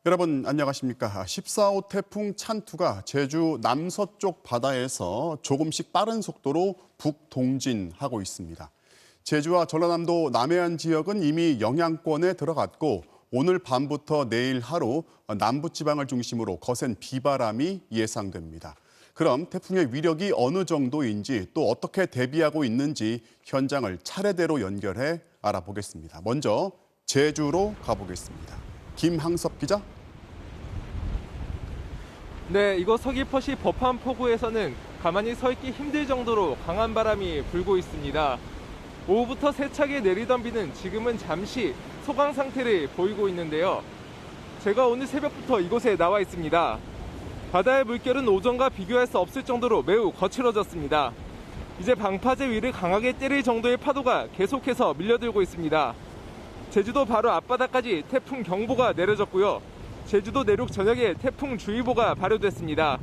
여러분 안녕하십니까. 14호 태풍 찬투가 제주 남서쪽 바다에서 조금씩 빠른 속도로 북동진하고 있습니다. 제주와 전라남도 남해안 지역은 이미 영향권에 들어갔고 오늘 밤부터 내일 하루 남부지방을 중심으로 거센 비바람이 예상됩니다. 그럼 태풍의 위력이 어느 정도인지 또 어떻게 대비하고 있는지 현장을 차례대로 연결해 알아보겠습니다. 먼저 제주로 가보겠습니다. 김항섭 기자. 네, 이곳 서귀포시 법한포구에서는 가만히 서 있기 힘들 정도로 강한 바람이 불고 있습니다. 오후부터 세차게 내리던 비는 지금은 잠시 소강 상태를 보이고 있는데요. 제가 오늘 새벽부터 이곳에 나와 있습니다. 바다의 물결은 오전과 비교할 수 없을 정도로 매우 거칠어졌습니다. 이제 방파제 위를 강하게 때릴 정도의 파도가 계속해서 밀려들고 있습니다. 제주도 바로 앞바다까지 태풍 경보가 내려졌고요. 제주도 내륙 전역에 태풍주의보가 발효됐습니다.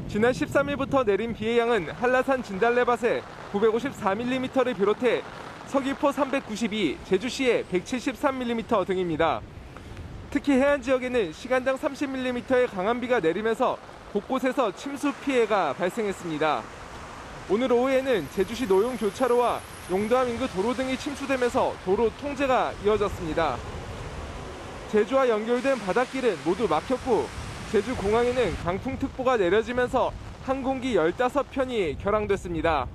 지난 13일부터 내린 비의 양은 한라산 진달래밭에 954mm를 비롯해 서귀포 392, 제주시에 173mm 등입니다. 특히 해안 지역에는 시간당 30mm의 강한 비가 내리면서 곳곳에서 침수 피해가 발생했습니다. 오늘 오후에는 제주시 노용 교차로와 용도암 인근 도로 등이 침수되면서 도로 통제가 이어졌습니다. 제주와 연결된 바닷길은 모두 막혔고 제주공항에는 강풍특보가 내려지면서 항공기 15편이 결항됐습니다.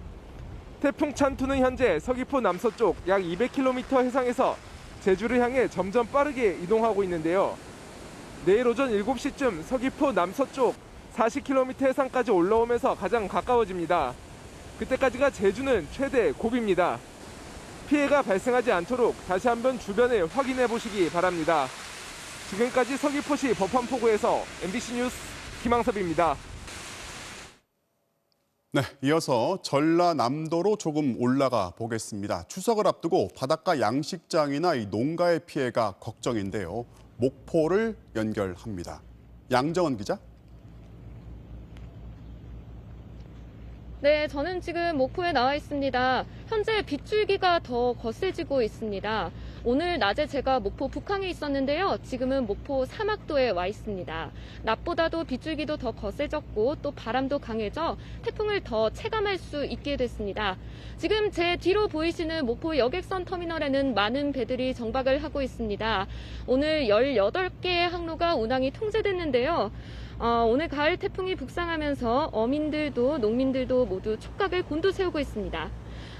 태풍 찬투는 현재 서귀포 남서쪽 약 200km 해상에서 제주를 향해 점점 빠르게 이동하고 있는데요. 내일 오전 7시쯤 서귀포 남서쪽 40km 해상까지 올라오면서 가장 가까워집니다. 그때까지가 제주는 최대 고비입니다. 피해가 발생하지 않도록 다시 한번 주변을 확인해 보시기 바랍니다. 지금까지 서귀포시 법한포구에서 MBC 뉴스 김항섭입니다. 네, 이어서 전라남도로 조금 올라가 보겠습니다. 추석을 앞두고 바닷가 양식장이나 이 농가의 피해가 걱정인데요. 목포를 연결합니다. 양정은 기자. 네, 저는 지금 목포에 나와 있습니다. 현재 빗줄기가 더 거세지고 있습니다. 오늘 낮에 제가 목포 북항에 있었는데요. 지금은 목포 사막도에 와 있습니다. 낮보다도 빗줄기도 더 거세졌고 또 바람도 강해져 태풍을 더 체감할 수 있게 됐습니다. 지금 제 뒤로 보이시는 목포 여객선 터미널에는 많은 배들이 정박을 하고 있습니다. 오늘 18개의 항로가 운항이 통제됐는데요. 오늘 가을 태풍이 북상하면서 어민들도 농민들도 모두 촉각을 곤두세우고 있습니다.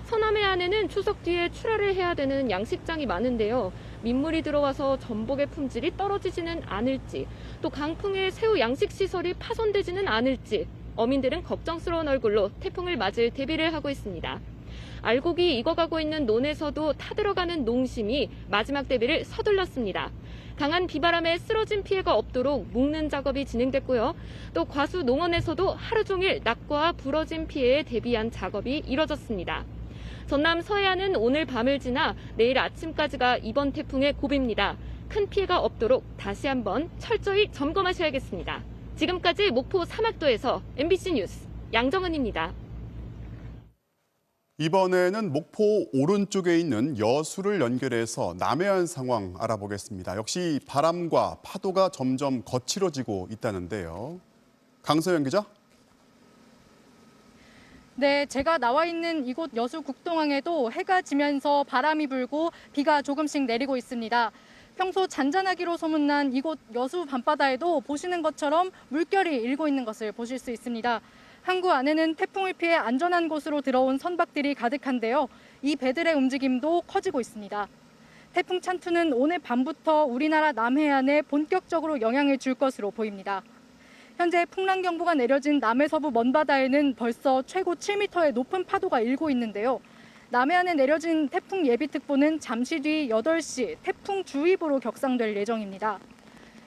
서남해안에는 추석 뒤에 출하를 해야 되는 양식장이 많은데요. 민물이 들어와서 전복의 품질이 떨어지지는 않을지, 또 강풍에 새우 양식시설이 파손되지는 않을지 어민들은 걱정스러운 얼굴로 태풍을 맞을 대비를 하고 있습니다. 알곡이 익어가고 있는 논에서도 타들어가는 농심이 마지막 대비를 서둘렀습니다. 강한 비바람에 쓰러진 피해가 없도록 묶는 작업이 진행됐고요. 또 과수 농원에서도 하루 종일 낙과 부러진 피해에 대비한 작업이 이뤄졌습니다. 전남 서해안은 오늘 밤을 지나 내일 아침까지가 이번 태풍의 고비입니다. 큰 피해가 없도록 다시 한번 철저히 점검하셔야겠습니다. 지금까지 목포 사막도에서 MBC 뉴스 양정은입니다. 이번에는 목포 오른쪽에 있는 여수를 연결해서 남해안 상황 알아보겠습니다. 역시 바람과 파도가 점점 거칠어지고 있다는데요. 강서영 기자. 네, 제가 나와 있는 이곳 여수 국동항에도 해가 지면서 바람이 불고 비가 조금씩 내리고 있습니다. 평소 잔잔하기로 소문난 이곳 여수 밤바다에도 보시는 것처럼 물결이 일고 있는 것을 보실 수 있습니다. 항구 안에는 태풍을 피해 안전한 곳으로 들어온 선박들이 가득한데요. 이 배들의 움직임도 커지고 있습니다. 태풍 찬투는 오늘 밤부터 우리나라 남해안에 본격적으로 영향을 줄 것으로 보입니다. 현재 풍랑경보가 내려진 남해서부 먼바다에는 벌써 최고 7m의 높은 파도가 일고 있는데요. 남해안에 내려진 태풍 예비특보는 잠시 뒤 8시 태풍주의보로 격상될 예정입니다.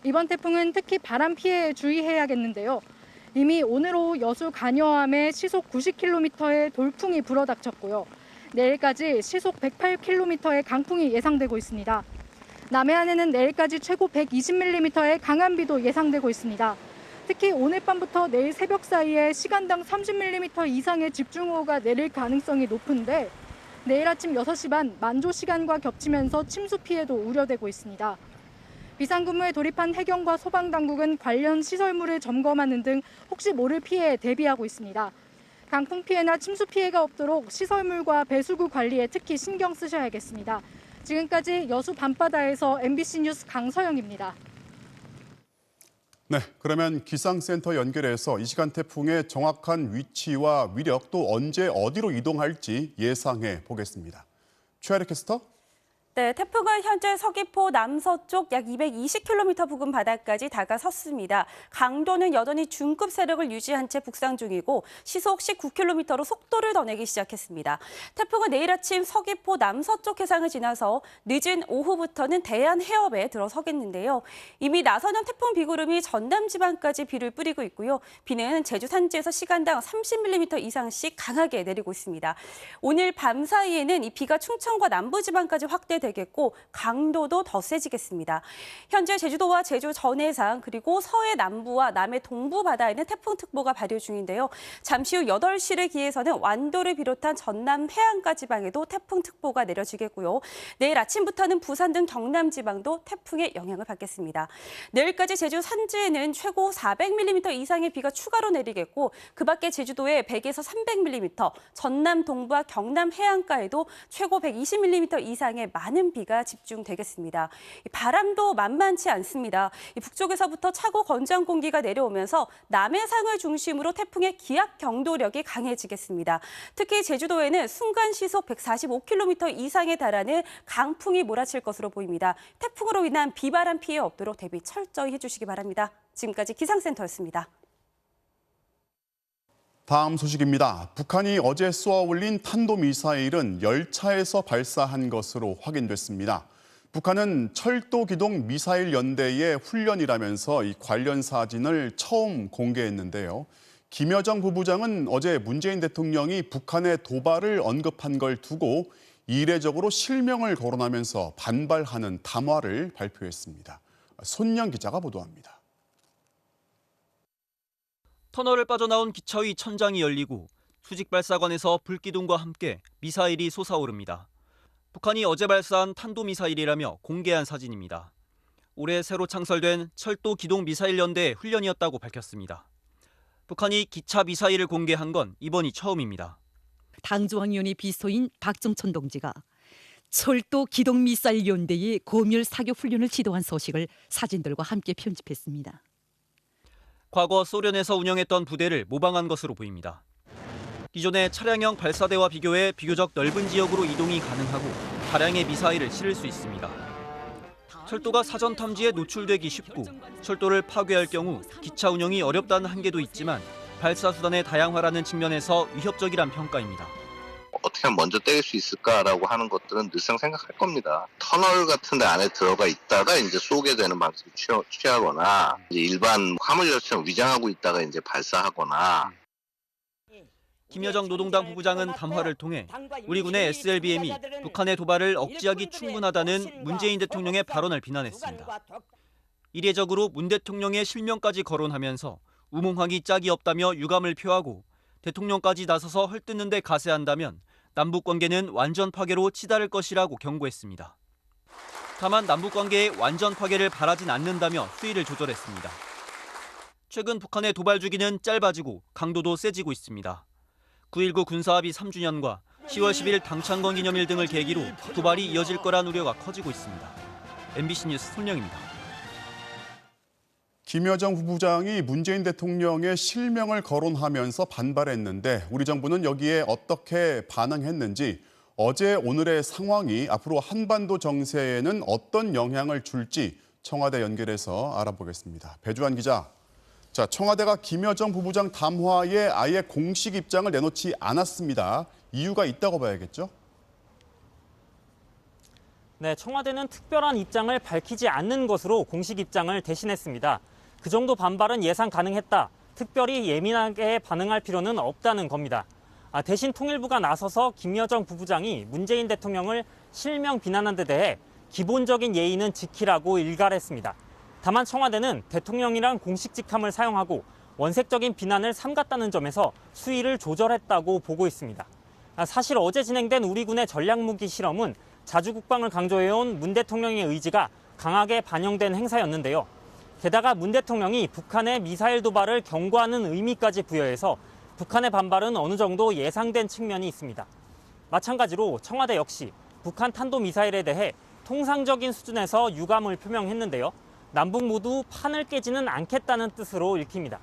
이번 태풍은 특히 바람 피해에 주의해야겠는데요. 이미 오늘 오후 여수 간여암에 시속 90km의 돌풍이 불어닥쳤고요. 내일까지 시속 108km의 강풍이 예상되고 있습니다. 남해안에는 내일까지 최고 120mm의 강한 비도 예상되고 있습니다. 특히 오늘 밤부터 내일 새벽 사이에 시간당 30mm 이상의 집중호우가 내릴 가능성이 높은데 내일 아침 6시 반 만조 시간과 겹치면서 침수 피해도 우려되고 있습니다. 비상근무에 돌입한 해경과 소방당국은 관련 시설물을 점검하는 등 혹시 모를 피해에 대비하고 있습니다. 강풍 피해나 침수 피해가 없도록 시설물과 배수구 관리에 특히 신경 쓰셔야겠습니다. 지금까지 여수 밤바다에서 MBC 뉴스 강서영입니다. 네, 그러면 기상센터 연결해서 이 시간 태풍의 정확한 위치와 위력 또 언제 어디로 이동할지 예상해 보겠습니다. 최아래 캐스터. 네, 태풍은 현재 서귀포 남서쪽 약 220km 부근 바다까지 다가섰습니다. 강도는 여전히 중급 세력을 유지한 채 북상 중이고 시속 19km로 속도를 더 내기 시작했습니다. 태풍은 내일 아침 서귀포 남서쪽 해상을 지나서 늦은 오후부터는 대한 해협에 들어서겠는데요. 이미 나서는 태풍 비구름이 전남 지방까지 비를 뿌리고 있고요. 비는 제주 산지에서 시간당 30mm 이상씩 강하게 내리고 있습니다. 오늘 밤 사이에는 이 비가 충청과 남부 지방까지 확대 되겠고 강도도 더 세지겠습니다. 현재 제주도와 제주 전해상 그리고 서해 남부와 남해 동부 바다에는 태풍특보가 발효 중인데요. 잠시 후 8시를 기해서는 완도를 비롯한 전남 해안가 지방에도 태풍특보가 내려지겠고요. 내일 아침부터는 부산 등 경남 지방도 태풍의 영향을 받겠습니다. 내일까지 제주 산지에는 최고 400mm 이상의 비가 추가로 내리겠고 그 밖에 제주도에 100에서 300mm, 전남 동부와 경남 해안가에도 최고 120mm 이상의 많은 비가 집중되겠습니다. 바람도 만만치 않습니다. 북쪽에서부터 차고 건조한 공기가 내려오면서 남해상을 중심으로 태풍의 기압 경도력이 강해지겠습니다. 특히 제주도에는 순간 시속 145km 이상에 달하는 강풍이 몰아칠 것으로 보입니다. 태풍으로 인한 비바람 피해 없도록 대비 철저히 해주시기 바랍니다. 지금까지 기상센터였습니다. 다음 소식입니다. 북한이 어제 쏘아 올린 탄도미사일은 열차에서 발사한 것으로 확인됐습니다. 북한은 철도기동 미사일 연대의 훈련이라면서 이 관련 사진을 처음 공개했는데요. 김여정 부부장은 어제 문재인 대통령이 북한의 도발을 언급한 걸 두고 이례적으로 실명을 거론하면서 반발하는 담화를 발표했습니다. 손영 기자가 보도합니다. 터널을 빠져나온 기차의 천장이 열리고 수직발사관에서 불기둥과 함께 미사일이 솟아오릅니다. 북한이 어제 발사한 탄도미사일이라며 공개한 사진입니다. 올해 새로 창설된 철도기동미사일연대의 훈련이었다고 밝혔습니다. 북한이 기차 미사일을 공개한 건 이번이 처음입니다. 당조항위원회 비서인 박정천 동지가 철도기동미사일연대의 고밀 사격 훈련을 지도한 소식을 사진들과 함께 편집했습니다. 과거 소련에서 운영했던 부대를 모방한 것으로 보입니다. 기존의 차량형 발사대와 비교해 비교적 넓은 지역으로 이동이 가능하고 다량의 미사일을 실을 수 있습니다. 철도가 사전 탐지에 노출되기 쉽고 철도를 파괴할 경우 기차 운영이 어렵다는 한계도 있지만 발사 수단의 다양화라는 측면에서 위협적이란 평가입니다. 어떻게 하면 먼저 때릴 수 있을까라고 하는 것들은 늘상 생각할 겁니다. 터널 같은 데 안에 들어가 있다가 이제 쏘게 되는 방식을 취하거나 이제 일반 화물열차처럼 위장하고 있다가 이제 발사하거나. 김여정 노동당 부부장은 담화를 통해 우리 군의 SLBM이 북한의 도발을 억제하기 충분하다는 문재인 대통령의 발언을 비난했습니다. 이례적으로 문 대통령의 실명까지 거론하면서 우몽황이 짝이 없다며 유감을 표하고 대통령까지 나서서 헐뜯는 데 가세한다면 남북관계는 완전 파괴로 치달을 것이라고 경고했습니다. 다만 남북관계의 완전 파괴를 바라진 않는다며 수위를 조절했습니다. 최근 북한의 도발 주기는 짧아지고 강도도 세지고 있습니다. 9.19 군사합의 3주년과 10월 10일 당창건 기념일 등을 계기로 도발이 이어질 거란 우려가 커지고 있습니다. MBC 뉴스 손영입니다. 김여정 부부장이 문재인 대통령의 실명을 거론하면서 반발했는데 우리 정부는 여기에 어떻게 반응했는지 어제 오늘의 상황이 앞으로 한반도 정세에는 어떤 영향을 줄지 청와대 연결해서 알아보겠습니다. 배주환 기자. 자, 청와대가 김여정 부부장 담화에 아예 공식 입장을 내놓지 않았습니다. 이유가 있다고 봐야겠죠? 네, 청와대는 특별한 입장을 밝히지 않는 것으로 공식 입장을 대신했습니다. 그 정도 반발은 예상 가능했다. 특별히 예민하게 반응할 필요는 없다는 겁니다. 대신 통일부가 나서서 김여정 부부장이 문재인 대통령을 실명 비난한 데 대해 기본적인 예의는 지키라고 일갈했습니다. 다만 청와대는 대통령이란 공식 직함을 사용하고 원색적인 비난을 삼갔다는 점에서 수위를 조절했다고 보고 있습니다. 사실 어제 진행된 우리 군의 전략무기 실험은 자주국방을 강조해온 문 대통령의 의지가 강하게 반영된 행사였는데요. 게다가 문 대통령이 북한의 미사일 도발을 경고하는 의미까지 부여해서 북한의 반발은 어느 정도 예상된 측면이 있습니다. 마찬가지로 청와대 역시 북한 탄도미사일에 대해 통상적인 수준에서 유감을 표명했는데요. 남북 모두 판을 깨지는 않겠다는 뜻으로 읽힙니다.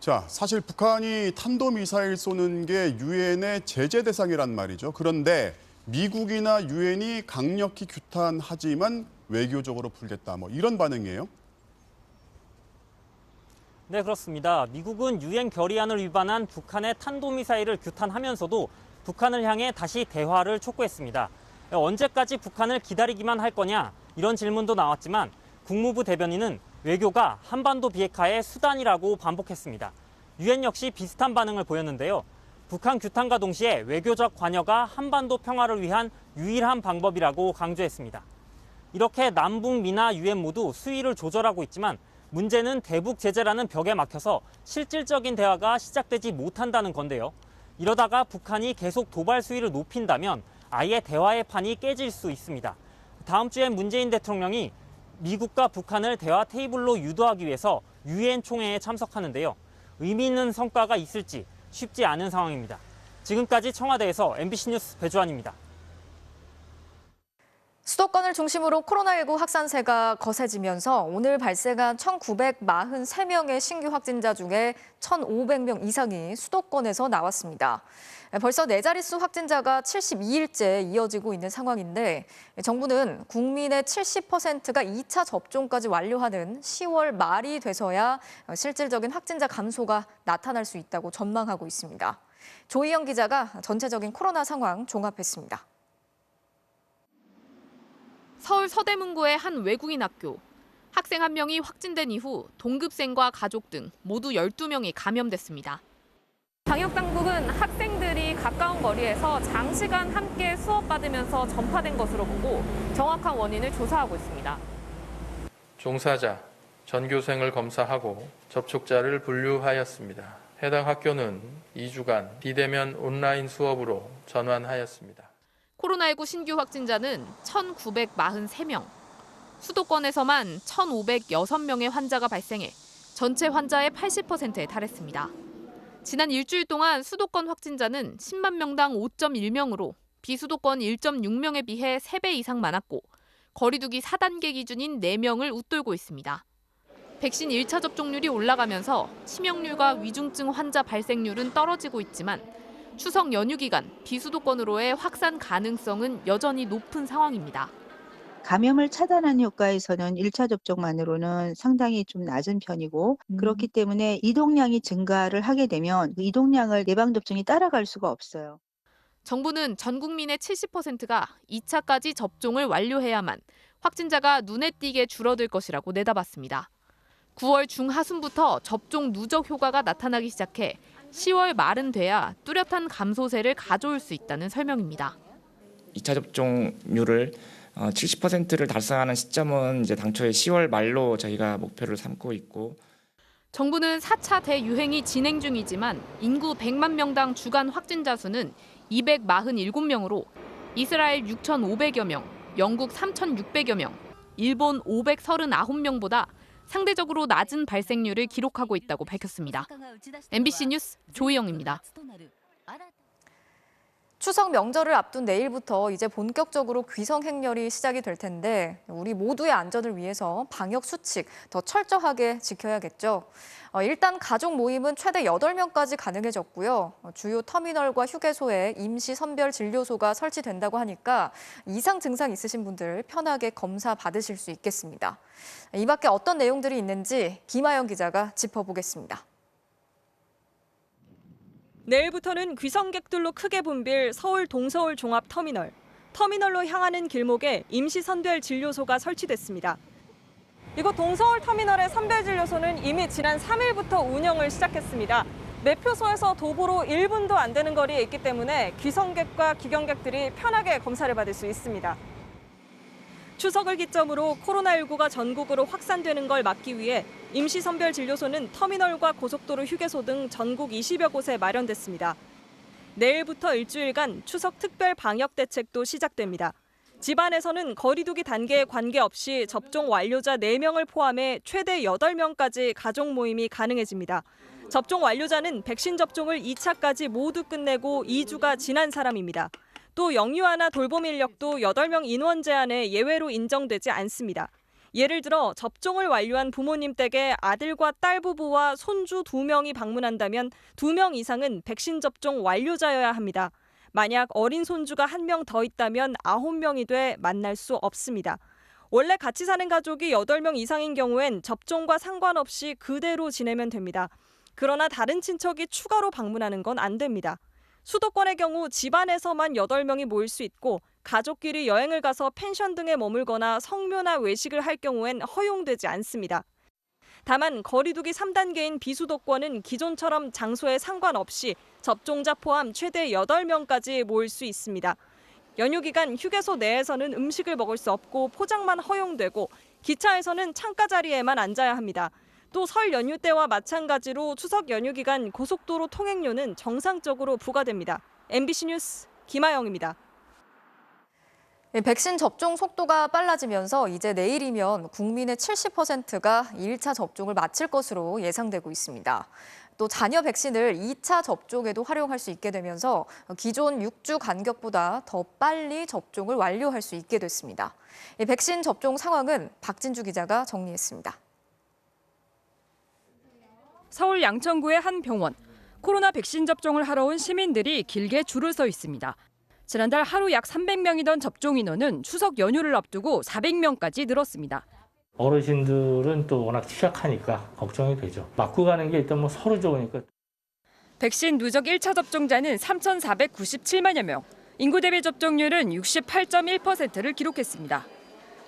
자, 사실 북한이 탄도미사일 쏘는 게 유엔의 제재 대상이란 말이죠. 그런데 미국이나 유엔이 강력히 규탄하지만 외교적으로 풀겠다. 이런 반응이에요. 네, 그렇습니다. 미국은 유엔 결의안을 위반한 북한의 탄도미사일을 규탄하면서도 북한을 향해 다시 대화를 촉구했습니다. 언제까지 북한을 기다리기만 할 거냐 이런 질문도 나왔지만 국무부 대변인은 외교가 한반도 비핵화의 수단이라고 반복했습니다. 유엔 역시 비슷한 반응을 보였는데요. 북한 규탄과 동시에 외교적 관여가 한반도 평화를 위한 유일한 방법이라고 강조했습니다. 이렇게 남북, 미나, 유엔 모두 수위를 조절하고 있지만 문제는 대북 제재라는 벽에 막혀서 실질적인 대화가 시작되지 못한다는 건데요. 이러다가 북한이 계속 도발 수위를 높인다면 아예 대화의 판이 깨질 수 있습니다. 다음 주엔 문재인 대통령이 미국과 북한을 대화 테이블로 유도하기 위해서 유엔 총회에 참석하는데요. 의미 있는 성과가 있을지 쉽지 않은 상황입니다. 지금까지 청와대에서 MBC 뉴스 배주환입니다. 수도권을 중심으로 코로나19 확산세가 거세지면서 오늘 발생한 1,943명의 신규 확진자 중에 1,500명 이상이 수도권에서 나왔습니다. 벌써 4자릿수 확진자가 72일째 이어지고 있는 상황인데 정부는 국민의 70%가 2차 접종까지 완료하는 10월 말이 돼서야 실질적인 확진자 감소가 나타날 수 있다고 전망하고 있습니다. 조희영 기자가 전체적인 코로나 상황 종합했습니다. 서울 서대문구의 한 외국인 학교. 학생 1명이 확진된 이후 동급생과 가족 등 모두 12명이 감염됐습니다. 방역당국은 학생들이 가까운 거리에서 장시간 함께 수업받으면서 전파된 것으로 보고 정확한 원인을 조사하고 있습니다. 종사자, 전교생을 검사하고 접촉자를 분류하였습니다. 해당 학교는 2주간 비대면 온라인 수업으로 전환하였습니다. 코로나19 신규 확진자는 1,943명. 수도권에서만 1,506명의 환자가 발생해 전체 환자의 80%에 달했습니다. 지난 일주일 동안 수도권 확진자는 10만 명당 5.1명으로 비수도권 1.6명에 비해 3배 이상 많았고 거리두기 4단계 기준인 4명을 웃돌고 있습니다. 백신 1차 접종률이 올라가면서 치명률과 위중증 환자 발생률은 떨어지고 있지만 추석 연휴 기간 비수도권으로의 확산 가능성은 여전히 높은 상황입니다. 감염을 차단하는 효과에서는 1차 접종만으로는 상당히 좀 낮은 편이고 그렇기 때문에 이동량이 증가를 하게 되면 그 이동량을 예방접종이 따라갈 수가 없어요. 정부는 전 국민의 70%가 2차까지 접종을 완료해야만 확진자가 눈에 띄게 줄어들 것이라고 내다봤습니다. 9월 중하순부터 접종 누적 효과가 나타나기 시작해 10월 말은 돼야 뚜렷한 감소세를 가져올 수 있다는 설명입니다. 2차 접종률을 70%를 달성하는 시점은 이제 당초에 10월 말로 저희가 목표를 삼고 있고 정부는 4차 대유행이 진행 중이지만 인구 100만 명당 주간 확진자 수는 247명으로 이스라엘 6,500여 명, 영국 3,600여 명, 일본 539명보다 상대적으로 낮은 발생률을 기록하고 있다고 밝혔습니다. MBC 뉴스 조희영입니다. 추석 명절을 앞둔 내일부터 이제 본격적으로 귀성 행렬이 시작이 될 텐데 우리 모두의 안전을 위해서 방역 수칙 더 철저하게 지켜야겠죠. 일단 가족 모임은 최대 8명까지 가능해졌고요. 주요 터미널과 휴게소에 임시 선별 진료소가 설치된다고 하니까 이상 증상 있으신 분들 편하게 검사 받으실 수 있겠습니다. 이 밖에 어떤 내용들이 있는지 김아영 기자가 짚어보겠습니다. 내일부터는 귀성객들로 크게 붐빌 서울 동서울 종합터미널. 터미널로 향하는 길목에 임시 선별 진료소가 설치됐습니다. 이곳 동서울 터미널의 선별 진료소는 이미 지난 3일부터 운영을 시작했습니다. 매표소에서 도보로 1분도 안 되는 거리에 있기 때문에 귀성객과 귀경객들이 편하게 검사를 받을 수 있습니다. 추석을 기점으로 코로나19가 전국으로 확산되는 걸 막기 위해 임시 선별 진료소는 터미널과 고속도로 휴게소 등 전국 20여 곳에 마련됐습니다. 내일부터 일주일간 추석 특별 방역 대책도 시작됩니다. 집안에서는 거리두기 단계에 관계없이 접종 완료자 4명을 포함해 최대 8명까지 가족 모임이 가능해집니다. 접종 완료자는 백신 접종을 2차까지 모두 끝내고 2주가 지난 사람입니다. 또 영유아나 돌봄 인력도 8명 인원 제한에 예외로 인정되지 않습니다. 예를 들어 접종을 완료한 부모님 댁에 아들과 딸 부부와 손주 2명이 방문한다면 2명 이상은 백신 접종 완료자여야 합니다. 만약 어린 손주가 1명 더 있다면 9명이 돼 만날 수 없습니다. 원래 같이 사는 가족이 8명 이상인 경우엔 접종과 상관없이 그대로 지내면 됩니다. 그러나 다른 친척이 추가로 방문하는 건 안 됩니다. 수도권의 경우 집안에서만 8명이 모일 수 있고 가족끼리 여행을 가서 펜션 등에 머물거나 성묘나 외식을 할 경우엔 허용되지 않습니다. 다만 거리두기 3단계인 비수도권은 기존처럼 장소에 상관없이 접종자 포함 최대 8명까지 모일 수 있습니다. 연휴 기간 휴게소 내에서는 음식을 먹을 수 없고 포장만 허용되고 기차에서는 창가 자리에만 앉아야 합니다. 또 설 연휴 때와 마찬가지로 추석 연휴 기간 고속도로 통행료는 정상적으로 부과됩니다. MBC 뉴스 김아영입니다. 백신 접종 속도가 빨라지면서 이제 내일이면 국민의 70%가 1차 접종을 마칠 것으로 예상되고 있습니다. 또 잔여 백신을 2차 접종에도 활용할 수 있게 되면서 기존 6주 간격보다 더 빨리 접종을 완료할 수 있게 됐습니다. 백신 접종 상황은 박진주 기자가 정리했습니다. 서울 양천구의 한 병원. 코로나 백신 접종을 하러 온 시민들이 길게 줄을 서 있습니다. 지난달 하루 약 300명이던 접종 인원은 추석 연휴를 앞두고 400명까지 늘었습니다. 어르신들은 또 워낙 취약하니까 걱정이 되죠. 맞고 가는 게 일단 서로 좋으니까. 백신 누적 1차 접종자는 3,497만여 명. 인구 대비 접종률은 68.1%를 기록했습니다.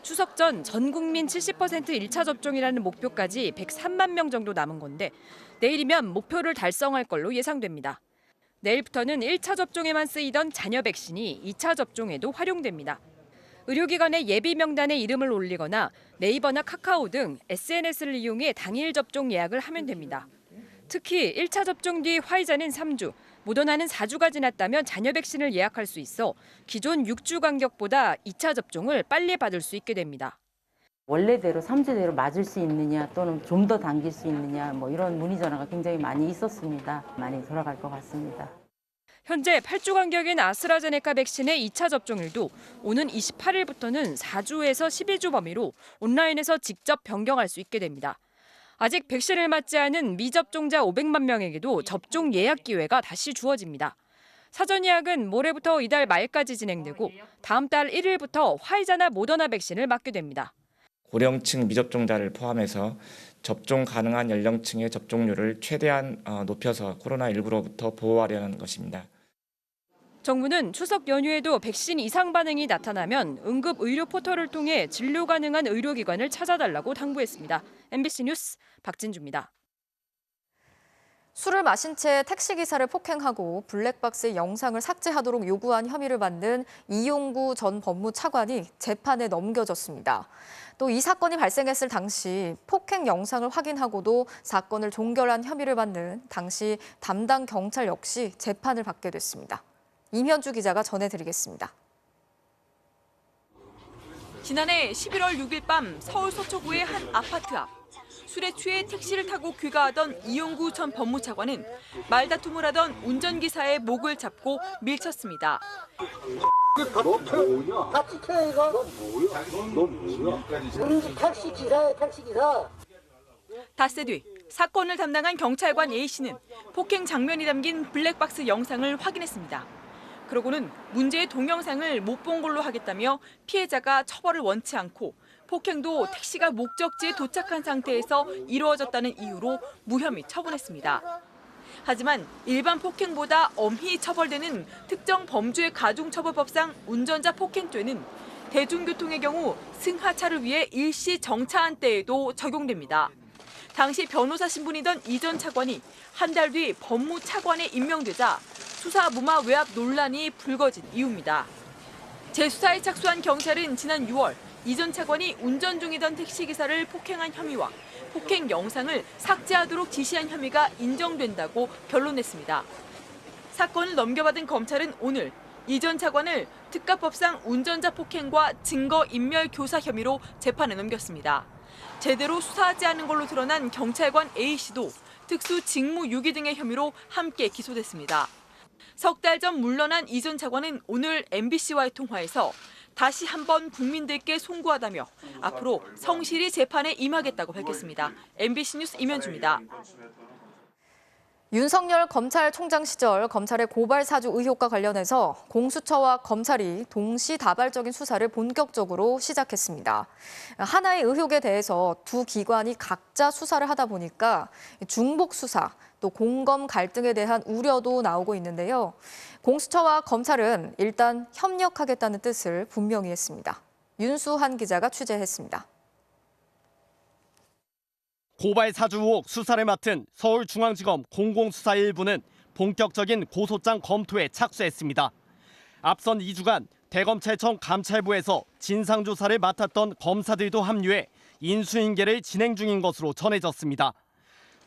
추석 전 국민 70% 1차 접종이라는 목표까지 103만 명 정도 남은 건데 내일이면 목표를 달성할 걸로 예상됩니다. 내일부터는 1차 접종에만 쓰이던 잔여 백신이 2차 접종에도 활용됩니다. 의료기관의 예비 명단에 이름을 올리거나 네이버나 카카오 등 SNS를 이용해 당일 접종 예약을 하면 됩니다. 특히 1차 접종 뒤 화이자는 3주, 모더나는 4주가 지났다면 잔여 백신을 예약할 수 있어 기존 6주 간격보다 2차 접종을 빨리 받을 수 있게 됩니다. 원래대로 3주대로 맞을 수 있느냐 또는 좀 더 당길 수 있느냐 이런 문의 전화가 굉장히 많이 있었습니다. 많이 돌아갈 것 같습니다. 현재 8주 간격인 아스트라제네카 백신의 2차 접종일도 오는 28일부터는 4주에서 12주 범위로 온라인에서 직접 변경할 수 있게 됩니다. 아직 백신을 맞지 않은 미접종자 500만 명에게도 접종 예약 기회가 다시 주어집니다. 사전 예약은 모레부터 이달 말까지 진행되고 다음 달 1일부터 화이자나 모더나 백신을 맞게 됩니다. 고령층 미접종자를 포함해서 접종 가능한 연령층의 접종률을 최대한 높여서 코로나19로부터 보호하려는 것입니다. 정부는 추석 연휴에도 백신 이상 반응이 나타나면 응급 의료 포털을 통해 진료 가능한 의료기관을 찾아달라고 당부했습니다. MBC 뉴스 박진주입니다. 술을 마신 채 택시기사를 폭행하고 블랙박스 영상을 삭제하도록 요구한 혐의를 받는 이용구 전 법무차관이 재판에 넘겨졌습니다. 또 이 사건이 발생했을 당시 폭행 영상을 확인하고도 사건을 종결한 혐의를 받는 당시 담당 경찰 역시 재판을 받게 됐습니다. 임현주 기자가 전해드리겠습니다. 지난해 11월 6일 밤 서울 서초구의 한 아파트 앞. 술에 취해 택시를 타고 귀가하던 이용구 전 법무차관은 말다툼을 하던 운전기사의 목을 잡고 밀쳤습니다. 너 뭐야? 다 지켜야 이거? 너 뭐야? 너 뭐야? 우리 집 택시기사야, 택시기사. 닷새 뒤 사건을 담당한 경찰관 A씨는 폭행 장면이 담긴 블랙박스 영상을 확인했습니다. 그러고는 문제의 동영상을 못 본 걸로 하겠다며 피해자가 처벌을 원치 않고 폭행도 택시가 목적지에 도착한 상태에서 이루어졌다는 이유로 무혐의 처분했습니다. 하지만 일반 폭행보다 엄히 처벌되는 특정 범죄 가중처벌법상 운전자 폭행죄는 대중교통의 경우 승하차를 위해 일시 정차한 때에도 적용됩니다. 당시 변호사 신분이던 이 전 차관이 한 달 뒤 법무차관에 임명되자 수사 무마 외압 논란이 불거진 이유입니다. 재수사에 착수한 경찰은 지난 6월 이 전 차관이 운전 중이던 택시기사를 폭행한 혐의와 폭행 영상을 삭제하도록 지시한 혐의가 인정된다고 변론했습니다. 사건을 넘겨받은 검찰은 오늘 이 전 차관을 특가법상 운전자 폭행과 증거 인멸 교사 혐의로 재판에 넘겼습니다. 제대로 수사하지 않은 걸로 드러난 경찰관 A씨도 특수 직무유기 등의 혐의로 함께 기소됐습니다. 석 달 전 물러난 이 전 차관은 오늘 MBC와의 통화에서 다시 한번 국민들께 송구하다며 앞으로 성실히 재판에 임하겠다고 밝혔습니다. MBC 뉴스 임현주입니다. 윤석열 검찰총장 시절 검찰의 고발 사주 의혹과 관련해서 공수처와 검찰이 동시다발적인 수사를 본격적으로 시작했습니다. 하나의 의혹에 대해서 두 기관이 각자 수사를 하다 보니까 중복 수사, 또 공검 갈등에 대한 우려도 나오고 있는데요. 공수처와 검찰은 일단 협력하겠다는 뜻을 분명히 했습니다. 윤수한 기자가 취재했습니다. 고발 사주 의혹 수사를 맡은 서울중앙지검 공공수사 1부는 본격적인 고소장 검토에 착수했습니다. 앞선 2주간 대검찰청 감찰부에서 진상조사를 맡았던 검사들도 합류해 인수인계를 진행 중인 것으로 전해졌습니다.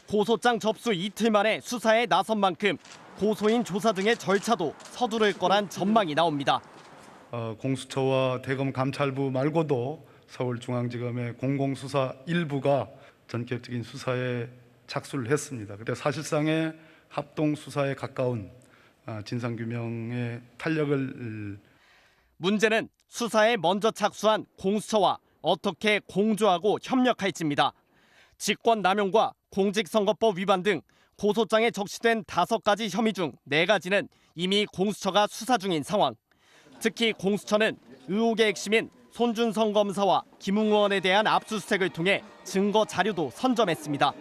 고소장 접수 이틀 만에 수사에 나선 만큼 고소인 조사 등의 절차도 서두를 거란 전망이 나옵니다. 공수처와 대검 감찰부 말고도 서울중앙지검의 공공수사 1부가 전격적인 수사에 착수를 했습니다. 그때 사실상의 합동 수사에 가까운 진상규명의 탄력을 문제는 수사에 먼저 착수한 공수처와 어떻게 공조하고 협력할지입니다. 직권남용과 공직선거법 위반 등 고소장에 적시된 5가지 혐의 중 4가지는 이미 공수처가 수사 중인 상황. 특히 공수처는 의혹의 핵심인 손준성 검사와 김웅원에 대한 압수수색을 통해 증거 자료도 선점했습니다.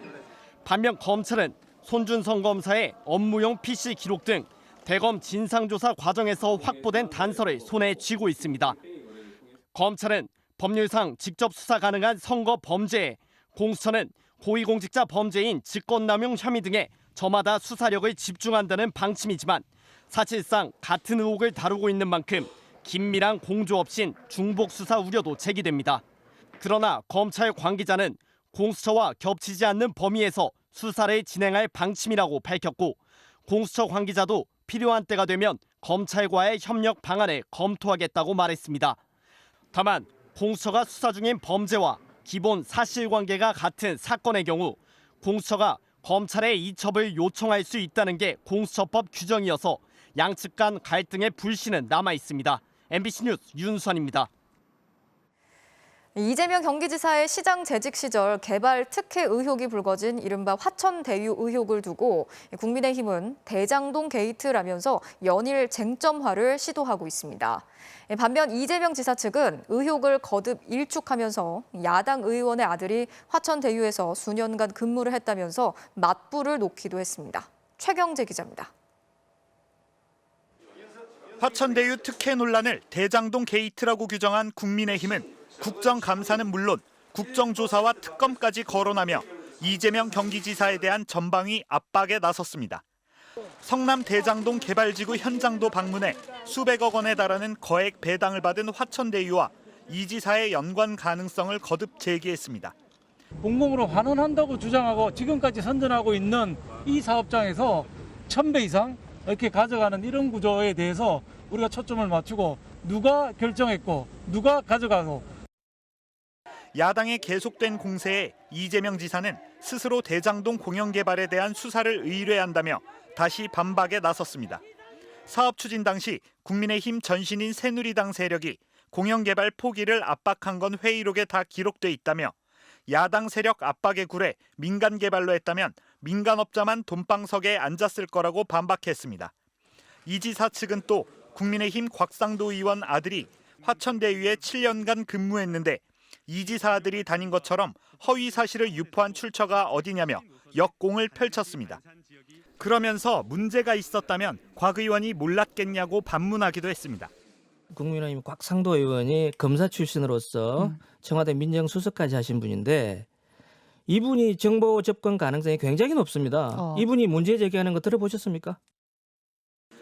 반면 검찰은 손준성 검사의 업무용 PC 기록 등 대검 진상조사 과정에서 확보된 단서를 손에 쥐고 있습니다. 검찰은 법률상 직접 수사 가능한 선거 범죄에, 공수처는 고위공직자 범죄인 직권남용 혐의 등에 저마다 수사력을 집중한다는 방침이지만 사실상 같은 의혹을 다루고 있는 만큼 긴밀한 공조 없인 중복 수사 우려도 제기됩니다. 그러나 검찰 관계자는 공수처와 겹치지 않는 범위에서 수사를 진행할 방침이라고 밝혔고, 공수처 관계자도 필요한 때가 되면 검찰과의 협력 방안을 검토하겠다고 말했습니다. 다만 공수처가 수사 중인 범죄와 기본 사실관계가 같은 사건의 경우 공수처가 검찰에 이첩을 요청할 수 있다는 게 공수처법 규정이어서 양측 간 갈등의 불씨는 남아 있습니다. MBC 뉴스 윤수환입니다. 이재명 경기지사의 시장 재직 시절 개발 특혜 의혹이 불거진 이른바 화천대유 의혹을 두고 국민의힘은 대장동 게이트라면서 연일 쟁점화를 시도하고 있습니다. 반면 이재명 지사 측은 의혹을 거듭 일축하면서 야당 의원의 아들이 화천대유에서 수년간 근무를 했다면서 맞불을 놓기도 했습니다. 최경재 기자입니다. 화천대유 특혜 논란을 대장동 게이트라고 규정한 국민의힘은 국정감사는 물론 국정조사와 특검까지 거론하며 이재명 경기지사에 대한 전방위 압박에 나섰습니다. 성남 대장동 개발지구 현장도 방문해 수백억 원에 달하는 거액 배당을 받은 화천대유와 이 지사의 연관 가능성을 거듭 제기했습니다. 공공으로 환원한다고 주장하고 지금까지 선전하고 있는 이 사업장에서 1000배 이상 이렇게 가져가는 이런 구조에 대해서 우리가 초점을 맞추고 누가 결정했고 누가 가져가고. 야당의 계속된 공세에 이재명 지사는 스스로 대장동 공영개발에 대한 수사를 의뢰한다며 다시 반박에 나섰습니다. 사업 추진 당시 국민의힘 전신인 새누리당 세력이 공영개발 포기를 압박한 건 회의록에 다 기록돼 있다며 야당 세력 압박에 굴해 민간 개발로 했다면 민간업자만 돈방석에 앉았을 거라고 반박했습니다. 이 지사 측은 또 국민의힘 곽상도 의원 아들이 화천대유에 7년간 근무했는데 이 지사 아들이 다닌 것처럼 허위 사실을 유포한 출처가 어디냐며 역공을 펼쳤습니다. 그러면서 문제가 있었다면 곽 의원이 몰랐겠냐고 반문하기도 했습니다. 국민의힘 곽상도 의원이 검사 출신으로서 청와대 민정수석까지 하신 분인데 이분이 정보 접근 가능성이 굉장히 높습니다. 이분이 문제 제기하는 거 들어보셨습니까?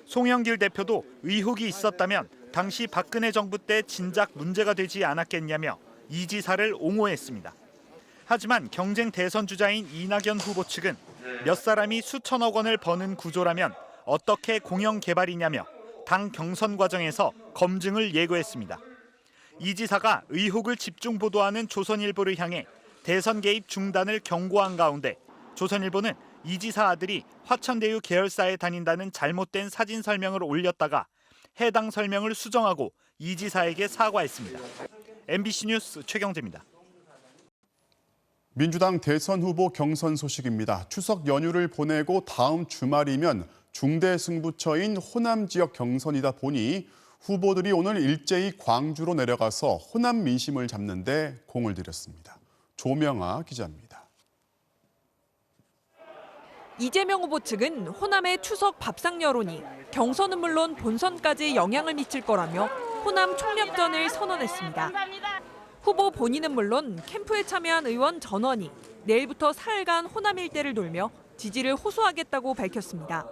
송영길 대표도 의혹이 있었다면 당시 박근혜 정부 때 진작 문제가 되지 않았겠냐며 이 지사를 옹호했습니다. 하지만 경쟁 대선 주자인 이낙연 후보 측은 몇 사람이 수천억 원을 버는 구조라면 어떻게 공영 개발이냐며 당 경선 과정에서 검증을 예고했습니다. 이 지사가 의혹을 집중 보도하는 조선일보를 향해 대선 개입 중단을 경고한 가운데 조선일보는 이 지사 아들이 화천대유 계열사에 다닌다는 잘못된 사진 설명을 올렸다가 해당 설명을 수정하고 이 지사에게 사과했습니다. MBC 뉴스 최경재입니다. 민주당 대선 후보 경선 소식입니다. 추석 연휴를 보내고 다음 주말이면 중대 승부처인 호남 지역 경선이다 보니 후보들이 오늘 일제히 광주로 내려가서 호남 민심을 잡는 데 공을 들였습니다. 조명아 기자입니다. 이재명 후보 측은 호남의 추석 밥상 여론이 경선은 물론 본선까지 영향을 미칠 거라며 호남 총력전을 선언했습니다. 후보 본인은 물론 캠프에 참여한 의원 전원이 내일부터 사흘간 호남 일대를 돌며 지지를 호소하겠다고 밝혔습니다.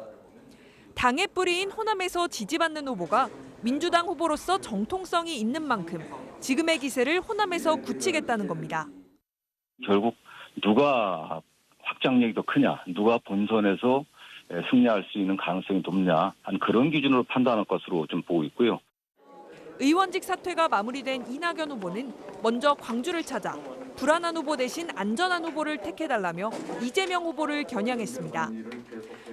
당의 뿌리인 호남에서 지지받는 후보가 민주당 후보로서 정통성이 있는 만큼 지금의 기세를 호남에서 굳히겠다는 겁니다. 결국 누가 확장력이 더 크냐, 누가 본선에서 승리할 수 있는 가능성이 높냐, 한 그런 기준으로 판단할 것으로 좀 보고 있고요. 의원직 사퇴가 마무리된 이낙연 후보는 먼저 광주를 찾아 불안한 후보 대신 안전한 후보를 택해달라며 이재명 후보를 겨냥했습니다.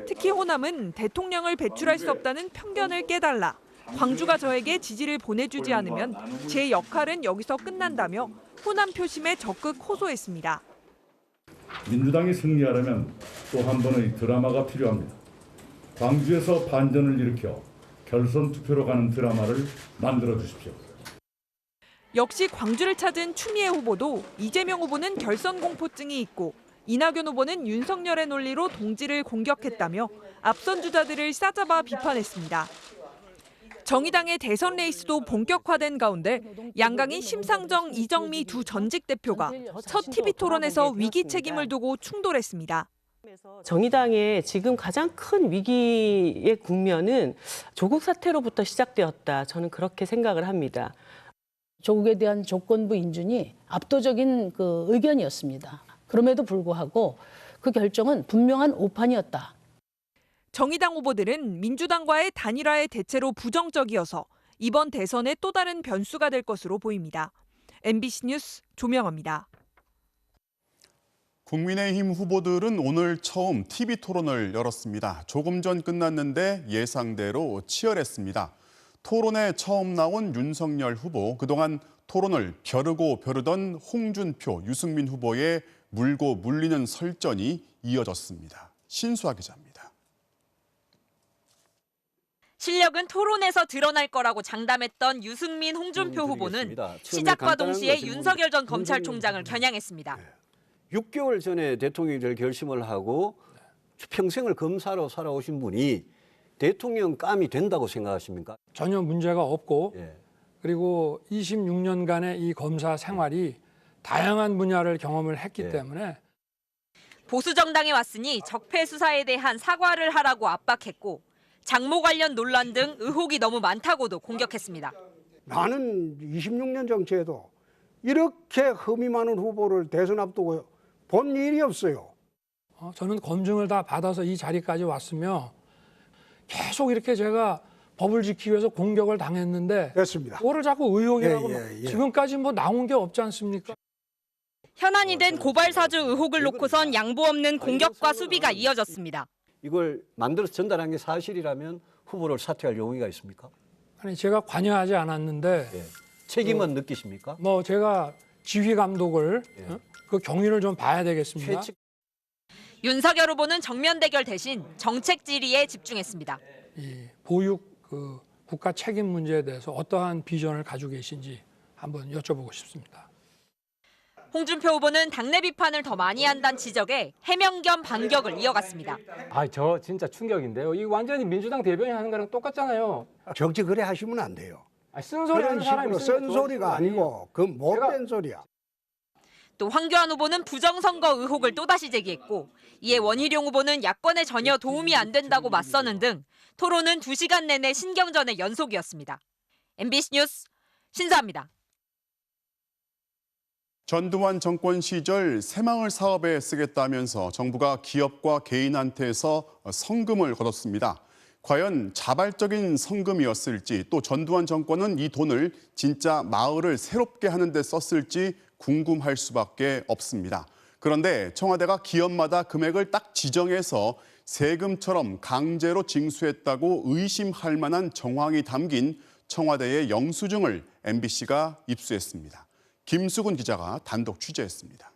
특히 호남은 대통령을 배출할 수 없다는 편견을 깨달라. 광주가 저에게 지지를 보내주지 않으면 제 역할은 여기서 끝난다며 호남 표심에 적극 호소했습니다. 민주당이 승리하려면 또 한 번의 드라마가 필요합니다. 광주에서 반전을 일으켜 결선 투표로 가는 드라마를 만들어 주십시오. 역시 광주를 찾은 추미애 후보도 이재명 후보는 결선 공포증이 있고 이낙연 후보는 윤석열의 논리로 동지를 공격했다며 앞선 주자들을 싸잡아 비판했습니다. 정의당의 대선 레이스도 본격화된 가운데 양강인 심상정, 이정미 두 전직 대표가 첫 TV토론에서 위기 책임을 두고 충돌했습니다. 정의당의 지금 가장 큰 위기의 국면은 조국 사태로부터 시작되었다. 저는 그렇게 생각을 합니다. 조국에 대한 조건부 인준이 압도적인 그 의견이었습니다. 그럼에도 불구하고 그 결정은 분명한 오판이었다. 정의당 후보들은 민주당과의 단일화의 대체로 부정적이어서 이번 대선의 또 다른 변수가 될 것으로 보입니다. MBC 뉴스 조명아입니다. 국민의힘 후보들은 오늘 처음 TV 토론을 열었습니다. 조금 전 끝났는데 예상대로 치열했습니다. 토론에 처음 나온 윤석열 후보, 그동안 토론을 벼르고 벼르던 홍준표, 유승민 후보의 물고 물리는 설전이 이어졌습니다. 신수아 기자입니다. 실력은 토론에서 드러날 거라고 장담했던 유승민, 홍준표 후보는 시작과 동시에 윤석열 전 검찰총장을 겨냥했습니다. 6개월 전에 대통령이 될 결심을 하고 평생을 검사로 살아오신 분이 대통령감이 된다고 생각하십니까? 전혀 문제가 없고 그리고 26년간의 이 검사 생활이 다양한 분야를 경험을 했기 때문에 보수 정당에 왔으니 적폐 수사에 대한 사과를 하라고 압박했고 장모 관련 논란 등 의혹이 너무 많다고도 공격했습니다. 나는 26년 정치에도 이렇게 흠이 많은 후보를 대선 앞두고 본 일이 없어요. 저는 검증을 다 받아서 이 자리까지 왔으며 계속 이렇게 제가 법을 지키기 위해서 공격을 당했는데 됐습니다. 그거를 자꾸 의혹이라고 지금까지 뭐 나온 게 없지 않습니까? 현안이 된 고발 사주 의혹을 놓고선 양보 없는 공격과 수비가 이어졌습니다. 이걸 만들어서 전달한 게 사실이라면 후보를 사퇴할 용의가 있습니까? 아니 제가 관여하지 않았는데 책임은 느끼십니까? 뭐 제가 지휘 감독을 그 경위를 좀 봐야 되겠습니다. 윤석열 후보는 정면 대결 대신 정책 질의에 집중했습니다. 이 보육 그 국가 책임 문제에 대해서 어떠한 비전을 가지고 계신지 한번 여쭤보고 싶습니다. 홍준표 후보는 당내 비판을 더 많이 한다는 지적에 해명 겸 반격을 이어갔습니다. 저 진짜 충격인데요. 이거 완전히 민주당 대변인 하는 거랑 똑같잖아요. 정치 그래 하시면 안 돼요. 쓴소리 하는 사람이 있으면 쓴소리가 아니고 그 못된 소리야. 또 황교안 후보는 부정선거 의혹을 또다시 제기했고 이에 원희룡 후보는 야권에 전혀 도움이 안 된다고 맞서는 등 토론은 2시간 내내 신경전의 연속이었습니다. MBC 뉴스 신수아입니다. 전두환 정권 시절 새마을 사업에 쓰겠다면서 정부가 기업과 개인한테서 성금을 거뒀습니다. 과연 자발적인 성금이었을지 또 전두환 정권은 이 돈을 진짜 마을을 새롭게 하는 데 썼을지 궁금할 수밖에 없습니다. 그런데 청와대가 기업마다 금액을 딱 지정해서 세금처럼 강제로 징수했다고 의심할 만한 정황이 담긴 청와대의 영수증을 MBC가 입수했습니다. 김수근 기자가 단독 취재했습니다.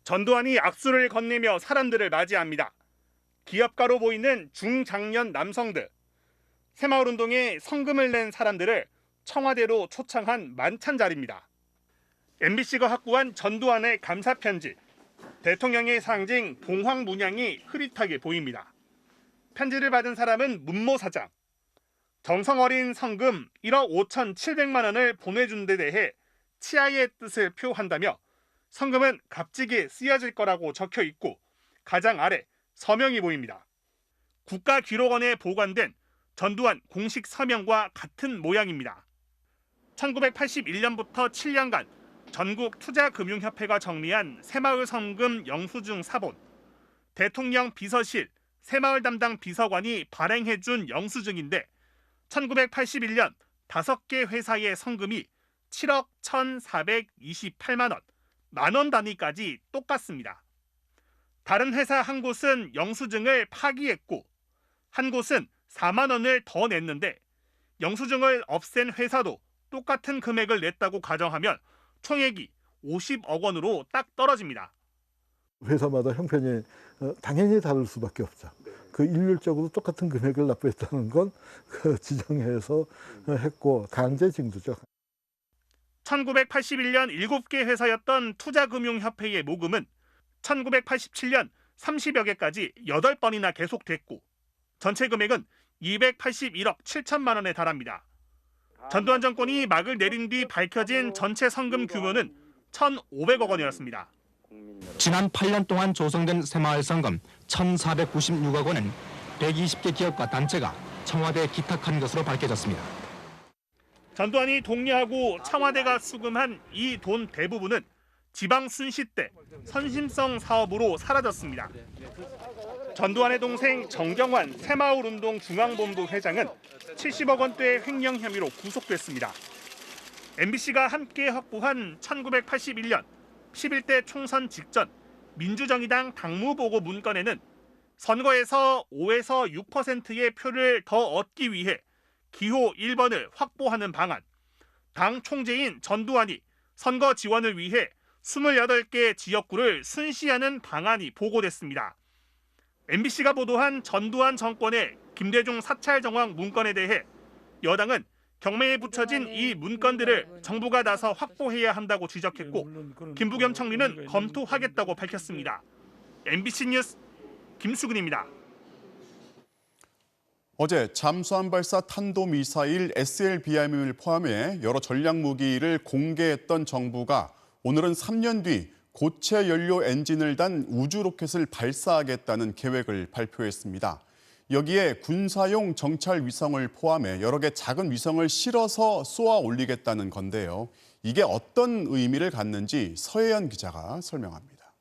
전두환이 악수를 건네며 사람들을 맞이합니다. 기업가로 보이는 중장년 남성들. 새마을운동에 성금을 낸 사람들을 청와대로 초청한 만찬 자리입니다. MBC가 확보한 전두환의 감사 편지. 대통령의 상징 봉황 문양이 흐릿하게 보입니다. 편지를 받은 사람은 문모 사장. 정성 어린 성금 1억 5,700만 원을 보내준 데 대해 치하의 뜻을 표한다며 성금은 값지게 쓰여질 거라고 적혀 있고 가장 아래 서명이 보입니다. 국가기록원에 보관된 전두환 공식 서명과 같은 모양입니다. 1981년부터 7년간 전국투자금융협회가 정리한 새마을 성금 영수증 사본, 대통령 비서실 새마을 담당 비서관이 발행해준 영수증인데 1981년 5개 회사의 성금이 7억 1,428만 원, 만원 단위까지 똑같습니다. 다른 회사 한 곳은 영수증을 파기했고 한 곳은 4만 원을 더 냈는데 영수증을 없앤 회사도 똑같은 금액을 냈다고 가정하면 총액이 50억 원으로 딱 떨어집니다. 회사마다 형편이 당연히 다를 수밖에 없죠. 그 일률적으로 똑같은 금액을 납부했다는 건 지정해서 했고 강제 징수죠. 1981년 7개 회사였던 투자금융협회의 모금은 1987년 30여 개까지 8번이나 계속됐고 전체 금액은 281억 7천만 원에 달합니다. 전두환 정권이 막을 내린 뒤 밝혀진 전체 성금 규모는 1,500억 원이었습니다. 지난 8년 동안 조성된 새마을 성금 1,496억 원은 120개 기업과 단체가 청와대에 기탁한 것으로 밝혀졌습니다. 전두환이 독려하고 청와대가 수금한 이 돈 대부분은 지방 순시 때 선심성 사업으로 사라졌습니다. 전두환의 동생 정경환 새마을운동 중앙본부 회장은 70억 원대의 횡령 혐의로 구속됐습니다. MBC가 함께 확보한 1981년 11대 총선 직전 민주정의당 당무보고 문건에는 선거에서 5에서 6%의 표를 더 얻기 위해 기호 1번을 확보하는 방안, 당 총재인 전두환이 선거 지원을 위해 28개 지역구를 순시하는 방안이 보고됐습니다. MBC가 보도한 전두환 정권의 김대중 사찰 정황 문건에 대해 여당은 경매에 붙여진 이 문건들을 정부가 나서 확보해야 한다고 지적했고 김부겸 총리는 검토하겠다고 밝혔습니다. MBC 뉴스 김수근입니다. 어제 잠수함 발사 탄도미사일 SLBM을 포함해 여러 전략무기를 공개했던 정부가 오늘은 3년 뒤 고체 연료 엔진을 단 우주 로켓을 발사하겠다는 계획을 발표했습니다. 여기에 군사용 정찰 위성을 포함해 여러 개 작은 위성을 실어서 쏘아 올리겠다는 건데요. 이게 어떤 의미를 갖는지 서혜연 기자가 설명합니다.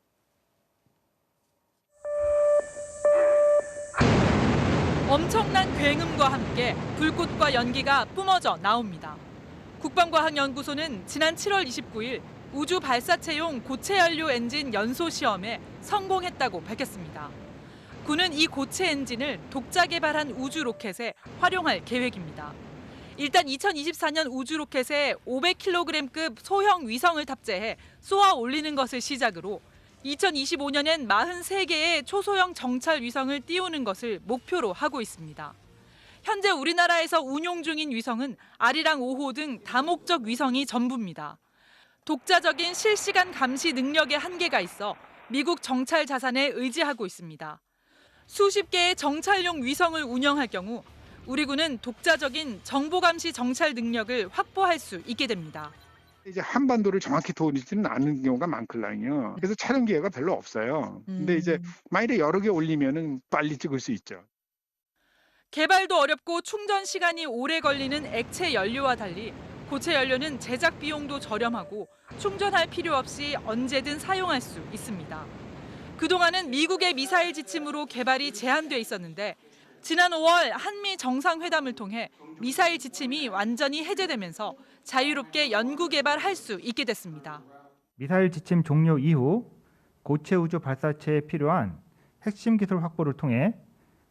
엄청난 굉음과 함께 불꽃과 연기가 뿜어져 나옵니다. 국방과학연구소는 지난 7월 29일 우주 발사체용 고체 연료 엔진 연소 시험에 성공했다고 밝혔습니다. 군은 이 고체 엔진을 독자 개발한 우주 로켓에 활용할 계획입니다. 일단 2024년 우주 로켓에 500kg급 소형 위성을 탑재해 쏘아 올리는 것을 시작으로 2025년엔 43개의 초소형 정찰 위성을 띄우는 것을 목표로 하고 있습니다. 현재 우리나라에서 운용 중인 위성은 아리랑 5호 등 다목적 위성이 전부입니다. 독자적인 실시간 감시 능력에 한계가 있어 미국 정찰 자산에 의지하고 있습니다. 수십 개의 정찰용 위성을 운영할 경우 우리 군은 독자적인 정보 감시 정찰 능력을 확보할 수 있게 됩니다. 이제 한반도를 정확히 도우지는 않는 경우가 많거든요. 그래서 촬영 기회가 별로 없어요. 근데 이제 만일에 여러 개 올리면은 빨리 찍을 수 있죠. 개발도 어렵고 충전 시간이 오래 걸리는 액체 연료와 달리 고체 연료는 제작 비용도 저렴하고 충전할 필요 없이 언제든 사용할 수 있습니다. 그동안은 미국의 미사일 지침으로 개발이 제한돼 있었는데 지난 5월 한미 정상회담을 통해 미사일 지침이 완전히 해제되면서 자유롭게 연구 개발할 수 있게 됐습니다. 미사일 지침 종료 이후 고체 우주 발사체에 필요한 핵심 기술 확보를 통해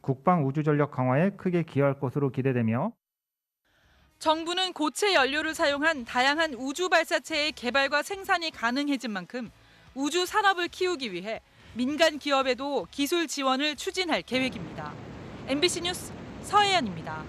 국방 우주 전력 강화에 크게 기여할 것으로 기대되며 정부는 고체 연료를 사용한 다양한 우주 발사체의 개발과 생산이 가능해진 만큼 우주 산업을 키우기 위해 민간 기업에도 기술 지원을 추진할 계획입니다. MBC 뉴스 서혜연입니다.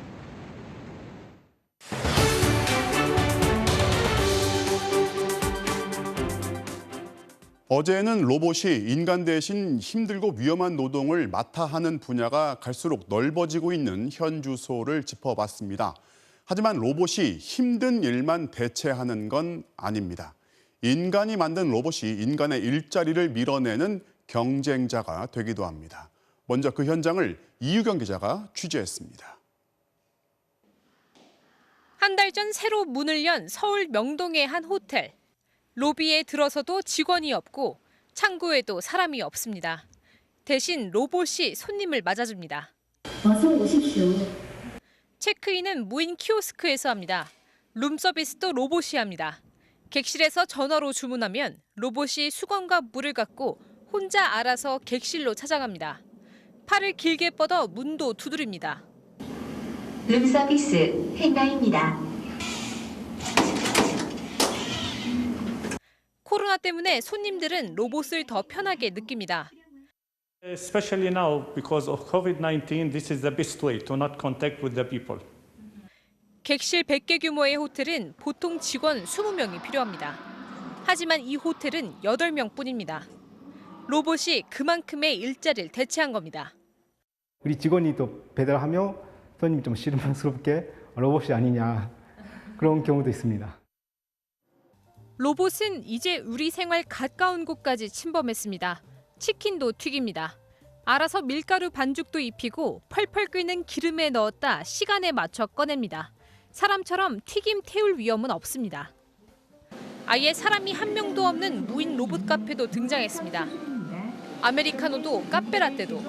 어제는 로봇이 인간 대신 힘들고 위험한 노동을 맡아 하는 분야가 갈수록 넓어지고 있는 현 주소를 짚어봤습니다. 하지만 로봇이 힘든 일만 대체하는 건 아닙니다. 인간이 만든 로봇이 인간의 일자리를 밀어내는 경쟁자가 되기도 합니다. 먼저 그 현장을 이유경 기자가 취재했습니다. 한 달 전 새로 문을 연 서울 명동의 한 호텔. 로비에 들어서도 직원이 없고 창구에도 사람이 없습니다. 대신 로봇이 손님을 맞아줍니다. 어서 오십시오. 체크인은 무인 키오스크에서 합니다. 룸서비스도 로봇이 합니다. 객실에서 전화로 주문하면 로봇이 수건과 물을 갖고 혼자 알아서 객실로 찾아갑니다. 팔을 길게 뻗어 문도 두드립니다. 룸서비스 행가입니다. 코로나 때문에 손님들은 로봇을 더 편하게 느낍니다. Especially now because of COVID-19, this is the best way to not contact with the people. 객실 100개 규모의 호텔은 보통 직원 20명이 필요합니다. 하지만 이 호텔은 8명뿐입니다. 로봇이 그만큼의 일자리를 대체한 겁니다. 우리 직원이 또 배달하며 손님이 좀 실망스럽게 로봇이 아니냐 그런 경우도 있습니다. 로봇은 이제 우리 생활 가까운 곳까지 침범했습니다. 치킨도 튀깁니다. 알아서 밀가루 반죽도 입히고 펄펄 끓는 기름에 넣었다 시간에 맞춰 꺼냅니다. 사람처럼 튀김 태울 위험은 없습니다. 아예 사람이 한 명도 없는 무인 로봇 카페도 등장했습니다. 아메리카노도 카페라떼도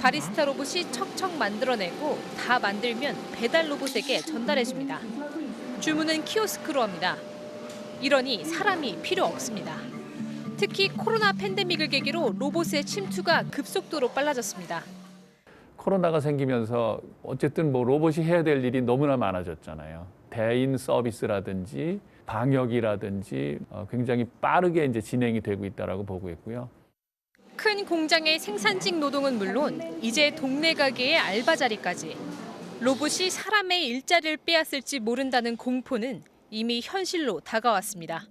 바리스타 로봇이 척척 만들어내고 다 만들면 배달 로봇에게 전달해줍니다. 주문은 키오스크로 합니다. 이러니 사람이 필요 없습니다. 특히 코로나 팬데믹을 계기로 로봇의 침투가 급속도로 빨라졌습니다. 코로나가 생기면서 어쨌든 뭐 로봇이 해야 될 일이 너무나 많아졌잖아요. 대인 서비스라든지 방역이라든지 굉장히 빠르게 이제 진행이 되고 있다라고 보고 있고요. 큰 공장의 생산직 노동은 물론 이제 동네 가게의 알바 자리까지 로봇이 사람의 일자리를 빼앗을지 모른다는 공포는 이미 현실로 다가왔습니다.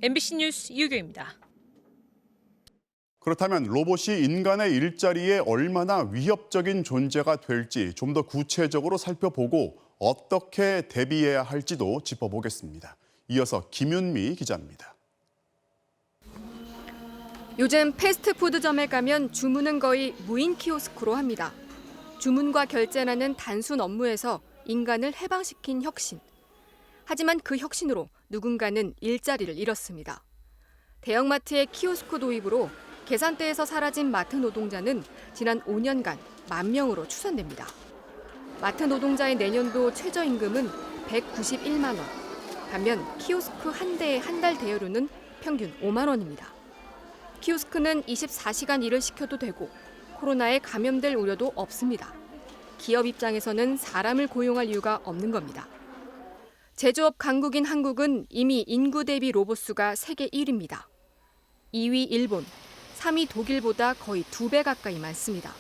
MBC 뉴스 이유경입니다. 그렇다면 로봇이 인간의 일자리에 얼마나 위협적인 존재가 될지 좀 더 구체적으로 살펴보고 어떻게 대비해야 할지도 짚어보겠습니다. 이어서 김윤미 기자입니다. 요즘 패스트푸드점에 가면 주문은 거의 무인 키오스크로 합니다. 주문과 결제라는 단순 업무에서 인간을 해방시킨 혁신. 하지만 그 혁신으로 누군가는 일자리를 잃었습니다. 대형마트의 키오스크 도입으로 계산대에서 사라진 마트 노동자는 지난 5년간 10,000명으로 추산됩니다. 마트 노동자의 내년도 최저임금은 191만 원. 반면 키오스크 한 대의 한 달 대여료는 평균 5만 원입니다. 키오스크는 24시간 일을 시켜도 되고 코로나에 감염될 우려도 없습니다. 기업 입장에서는 사람을 고용할 이유가 없는 겁니다. 제조업 강국인 한국은 이미 인구 대비 로봇 수가 세계 1위입니다. 2위 일본, 3위 독일보다 거의 2배 가까이 많습니다.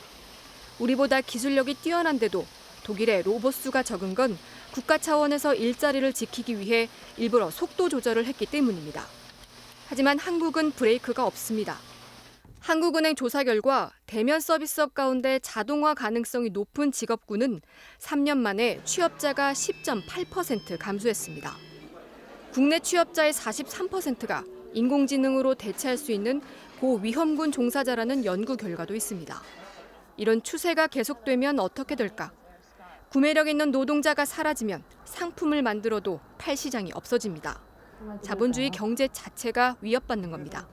우리보다 기술력이 뛰어난데도 독일의 로봇 수가 적은 건 국가 차원에서 일자리를 지키기 위해 일부러 속도 조절을 했기 때문입니다. 하지만 한국은 브레이크가 없습니다. 한국은행 조사 결과 대면 서비스업 가운데 자동화 가능성이 높은 직업군은 3년 만에 취업자가 10.8% 감소했습니다. 국내 취업자의 43%가 인공지능으로 대체할 수 있는 고위험군 종사자라는 연구 결과도 있습니다. 이런 추세가 계속되면 어떻게 될까? 구매력 있는 노동자가 사라지면 상품을 만들어도 팔 시장이 없어집니다. 자본주의 경제 자체가 위협받는 겁니다.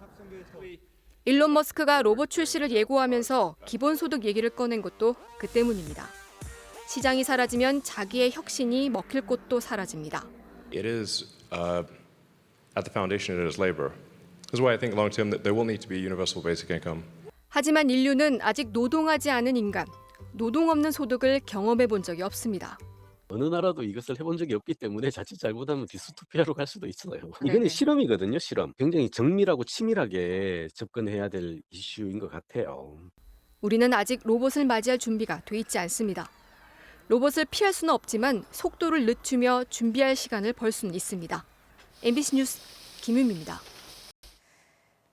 일론 머스크가 로봇 출시를 예고하면서 기본소득 얘기를 꺼낸 것도 그 때문입니다. 시장이 사라지면 자기의 혁신이 먹힐 곳도 사라집니다. It is at the foundation, it is labor. This is why I think long term that there will need to be universal basic income. 하지만 인류는 아직 노동하지 않은 인간, 노동 없는 소득을 경험해 본 적이 없습니다. 어느 나라도 이것을 해본 적이 없기 때문에 자칫 잘못하면 디스토피아로 갈 수도 있어요. 네네. 이거는 실험이거든요, 실험. 굉장히 정밀하고 치밀하게 접근해야 될 이슈인 것 같아요. 우리는 아직 로봇을 맞이할 준비가 돼 있지 않습니다. 로봇을 피할 수는 없지만 속도를 늦추며 준비할 시간을 벌 수는 있습니다. MBC 뉴스 김유미입니다.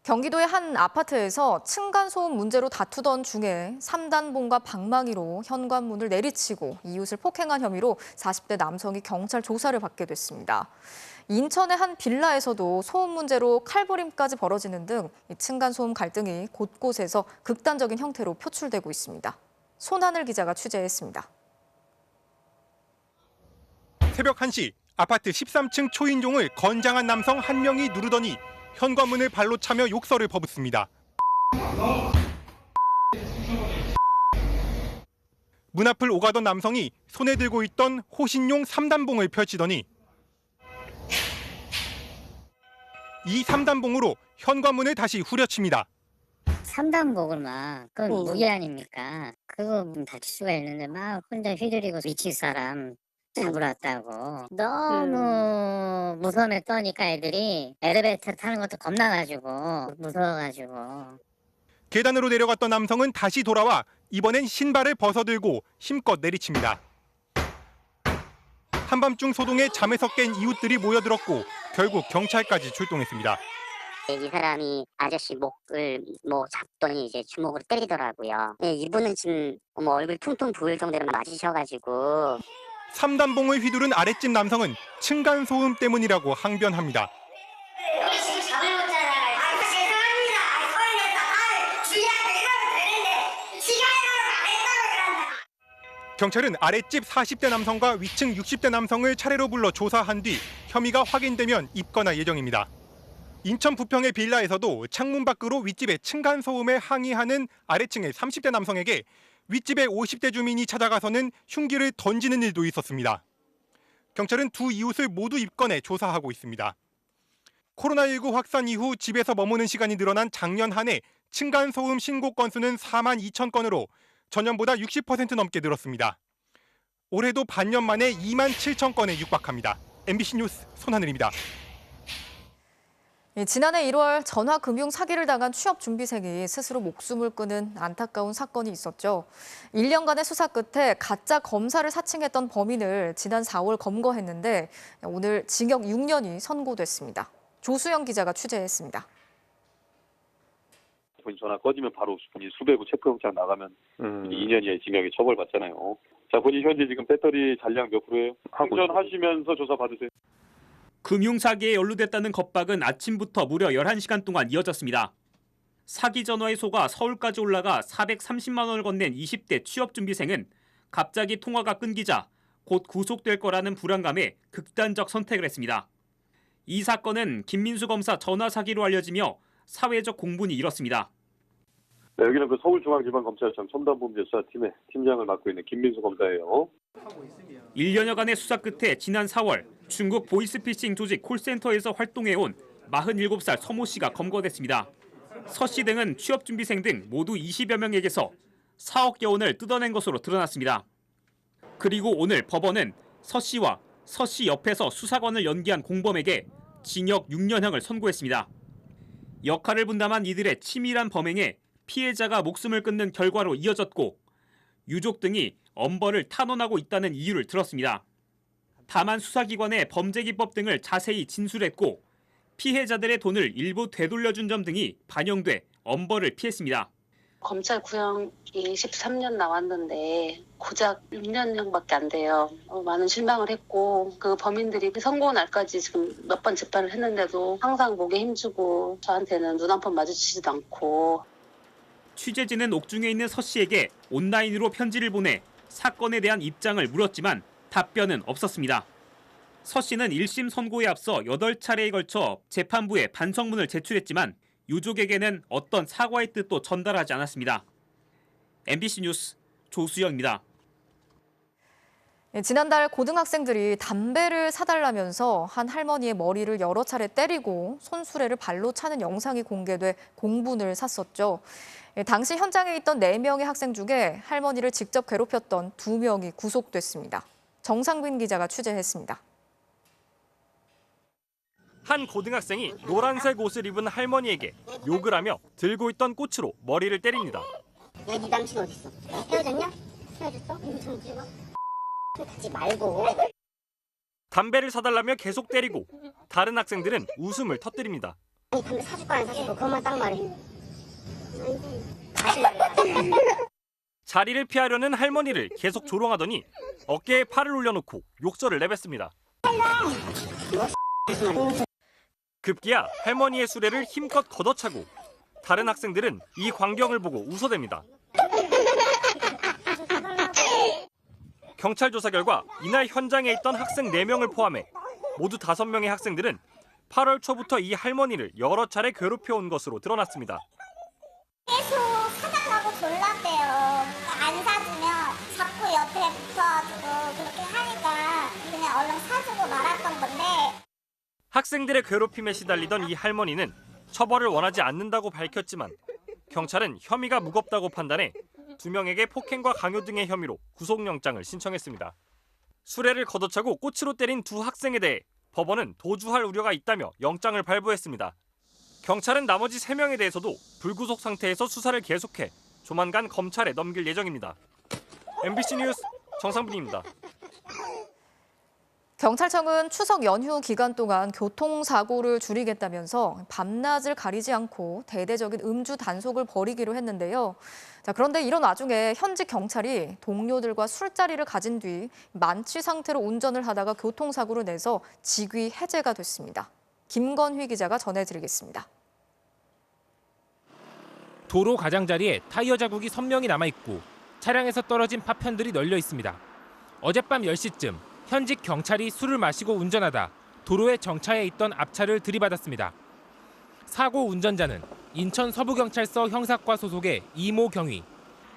경기도의 한 아파트에서 층간소음 문제로 다투던 중에 3단봉과 방망이로 현관문을 내리치고 이웃을 폭행한 혐의로 40대 남성이 경찰 조사를 받게 됐습니다. 인천의 한 빌라에서도 소음 문제로 칼부림까지 벌어지는 등 층간소음 갈등이 곳곳에서 극단적인 형태로 표출되고 있습니다. 손하늘 기자가 취재했습니다. 새벽 1시 아파트 13층 초인종을 건장한 남성 한 명이 누르더니 현관문을 발로 차며 욕설을 퍼붓습니다. 문 앞을 오가던 남성이 손에 들고 있던 호신용 3단봉을 펼치더니 이 3단봉으로 현관문을 다시 후려칩니다. 3단봉을 막 그건 무기 아닙니까? 그거 다칠 수가 있는데 막 혼자 휘두르고 미친 사람 잡으러 왔다고. 너무 무서움에 떠니까 애들이 엘리베이터 타는 것도 겁나가지고 무서워가지고. 계단으로 내려갔던 남성은 다시 돌아와 이번엔 신발을 벗어들고 힘껏 내리칩니다. 한밤중 소동에 잠에서 깬 이웃들이 모여들었고 결국 경찰까지 출동했습니다. 이 사람이 아저씨 목을 잡더니 이제 주먹으로 때리더라고요. 이분은 지금 얼굴 퉁퉁 부을 정도로 맞으셔가지고. 3단봉을 휘두른 아랫집 남성은 층간소음 때문이라고 항변합니다. 여기 지금 잠을 못 자잖아요. 죄송합니다. 주의하게 이러면 되는데 시간으로 가겠다고 그런다. 경찰은 아랫집 40대 남성과 위층 60대 남성을 차례로 불러 조사한 뒤 혐의가 확인되면 입건할 예정입니다. 인천 부평의 빌라에서도 창문 밖으로 윗집의 층간소음에 항의하는 아래층의 30대 남성에게 윗집의 50대 주민이 찾아가서는 흉기를 던지는 일도 있었습니다. 경찰은 두 이웃을 모두 입건해 조사하고 있습니다. 코로나19 확산 이후 집에서 머무는 시간이 늘어난 작년 한 해 층간소음 신고 건수는 4만 2천 건으로 전년보다 60% 넘게 늘었습니다. 올해도 반년 만에 2만 7천 건에 육박합니다. MBC 뉴스 손하늘입니다. 지난해 1월 전화금융 사기를 당한 취업준비생이 스스로 목숨을 끊은 안타까운 사건이 있었죠. 1년간의 수사 끝에 가짜 검사를 사칭했던 범인을 지난 4월 검거했는데 오늘 징역 6년이 선고됐습니다. 조수영 기자가 취재했습니다. 본인 전화 꺼지면 바로 수배구 체포영장 나가면 2년 이하의 징역에 처벌받잖아요. 자, 본인 현재 지금 배터리 잔량 몇 프로예요? 충전하시면서 조사 받으세요. 금융사기에 연루됐다는 겁박은 아침부터 무려 11시간 동안 이어졌습니다. 사기 전화의 소가 서울까지 올라가 430만 원을 건넨 20대 취업준비생은 갑자기 통화가 끊기자 곧 구속될 거라는 불안감에 극단적 선택을 했습니다. 이 사건은 김민수 검사 전화 사기로 알려지며 사회적 공분이 일었습니다. 네, 여기는 그 서울중앙지방검찰청 첨단범죄수사팀의 팀장을 맡고 있는 김민수 검사예요. 1년여간의 수사 끝에 지난 4월 중국 보이스피싱 조직 콜센터에서 활동해온 47살 서모 씨가 검거됐습니다. 서 씨 등은 취업준비생 등 모두 20여 명에게서 4억여 원을 뜯어낸 것으로 드러났습니다. 그리고 오늘 법원은 서 씨와 서 씨 옆에서 수사관을 연기한 공범에게 징역 6년형을 선고했습니다. 역할을 분담한 이들의 치밀한 범행에 피해자가 목숨을 끊는 결과로 이어졌고 유족 등이 엄벌을 탄원하고 있다는 이유를 들었습니다. 다만 수사기관의 범죄기법 등을 자세히 진술했고 피해자들의 돈을 일부 되돌려준 점 등이 반영돼 엄벌을 피했습니다. 검찰 구형이 13년 나왔는데 고작 6년형밖에 안 돼요. 많은 실망을 했고 그 범인들이 선고 날까지 지금 몇 번 재판을 했는데도 항상 목에 힘주고 저한테는 눈 한 번 마주치지도 않고. 취재진은 옥중에 있는 서 씨에게 온라인으로 편지를 보내 사건에 대한 입장을 물었지만 답변은 없었습니다. 서 씨는 1심 선고에 앞서 8차례에 걸쳐 재판부에 반성문을 제출했지만 유족에게는 어떤 사과의 뜻도 전달하지 않았습니다. MBC 뉴스 조수영입니다. 지난달 고등학생들이 담배를 사달라면서 한 할머니의 머리를 여러 차례 때리고 손수레를 발로 차는 영상이 공개돼 공분을 샀었죠. 당시 현장에 있던 4명의 학생 중에 할머니를 직접 괴롭혔던 2명이 구속됐습니다. 정상빈 기자가 취재했습니다. 한 고등학생이 노란색 옷을 입은 할머니에게 욕을 하며 들고 있던 꽃으로 머리를 때립니다. 야, 네 남친 어디 있어? 헤어졌냐? 헤어졌어? 하지 말고. 담배를 사달라며 계속 때리고 다른 학생들은 웃음을 터뜨립니다. 아니, 담배 사줄까 안 사줄까? 그것만 딱 말해. 다시 말해. 자리를 피하려는 할머니를 계속 조롱하더니 어깨에 팔을 올려놓고 욕설을 내뱉습니다. 급기야 할머니의 수레를 힘껏 걷어차고 다른 학생들은 이 광경을 보고 웃어댑니다. 경찰 조사 결과 이날 현장에 있던 학생 4명을 포함해 모두 5명의 학생들은 8월 초부터 이 할머니를 여러 차례 괴롭혀온 것으로 드러났습니다. 계속 사달라고 졸랐대요. 안 사주면 자꾸 옆에 붙어가지고 그렇게 하니까 그냥 얼른 사주고 말았던 건데. 학생들의 괴롭힘에 시달리던 이 할머니는 처벌을 원하지 않는다고 밝혔지만 경찰은 혐의가 무겁다고 판단해 2명에게 폭행과 강요 등의 혐의로 구속영장을 신청했습니다. 수레를 걷어차고 꽃으로 때린 2 학생에 대해 법원은 도주할 우려가 있다며 영장을 발부했습니다. 경찰은 나머지 3명에 대해서도 불구속 상태에서 수사를 계속해 조만간 검찰에 넘길 예정입니다. MBC 뉴스 정상빈입니다. 경찰청은 추석 연휴 기간 동안 교통사고를 줄이겠다면서 밤낮을 가리지 않고 대대적인 음주 단속을 벌이기로 했는데요. 그런데 이런 와중에 현직 경찰이 동료들과 술자리를 가진 뒤 만취 상태로 운전을 하다가 교통사고를 내서 직위 해제가 됐습니다. 김건휘 기자가 전해드리겠습니다. 도로 가장자리에 타이어 자국이 선명히 남아있고 차량에서 떨어진 파편들이 널려 있습니다. 어젯밤 10시쯤 현직 경찰이 술을 마시고 운전하다 도로에 정차해 있던 앞차를 들이받았습니다. 사고 운전자는 인천 서부경찰서 형사과 소속의 이모 경위.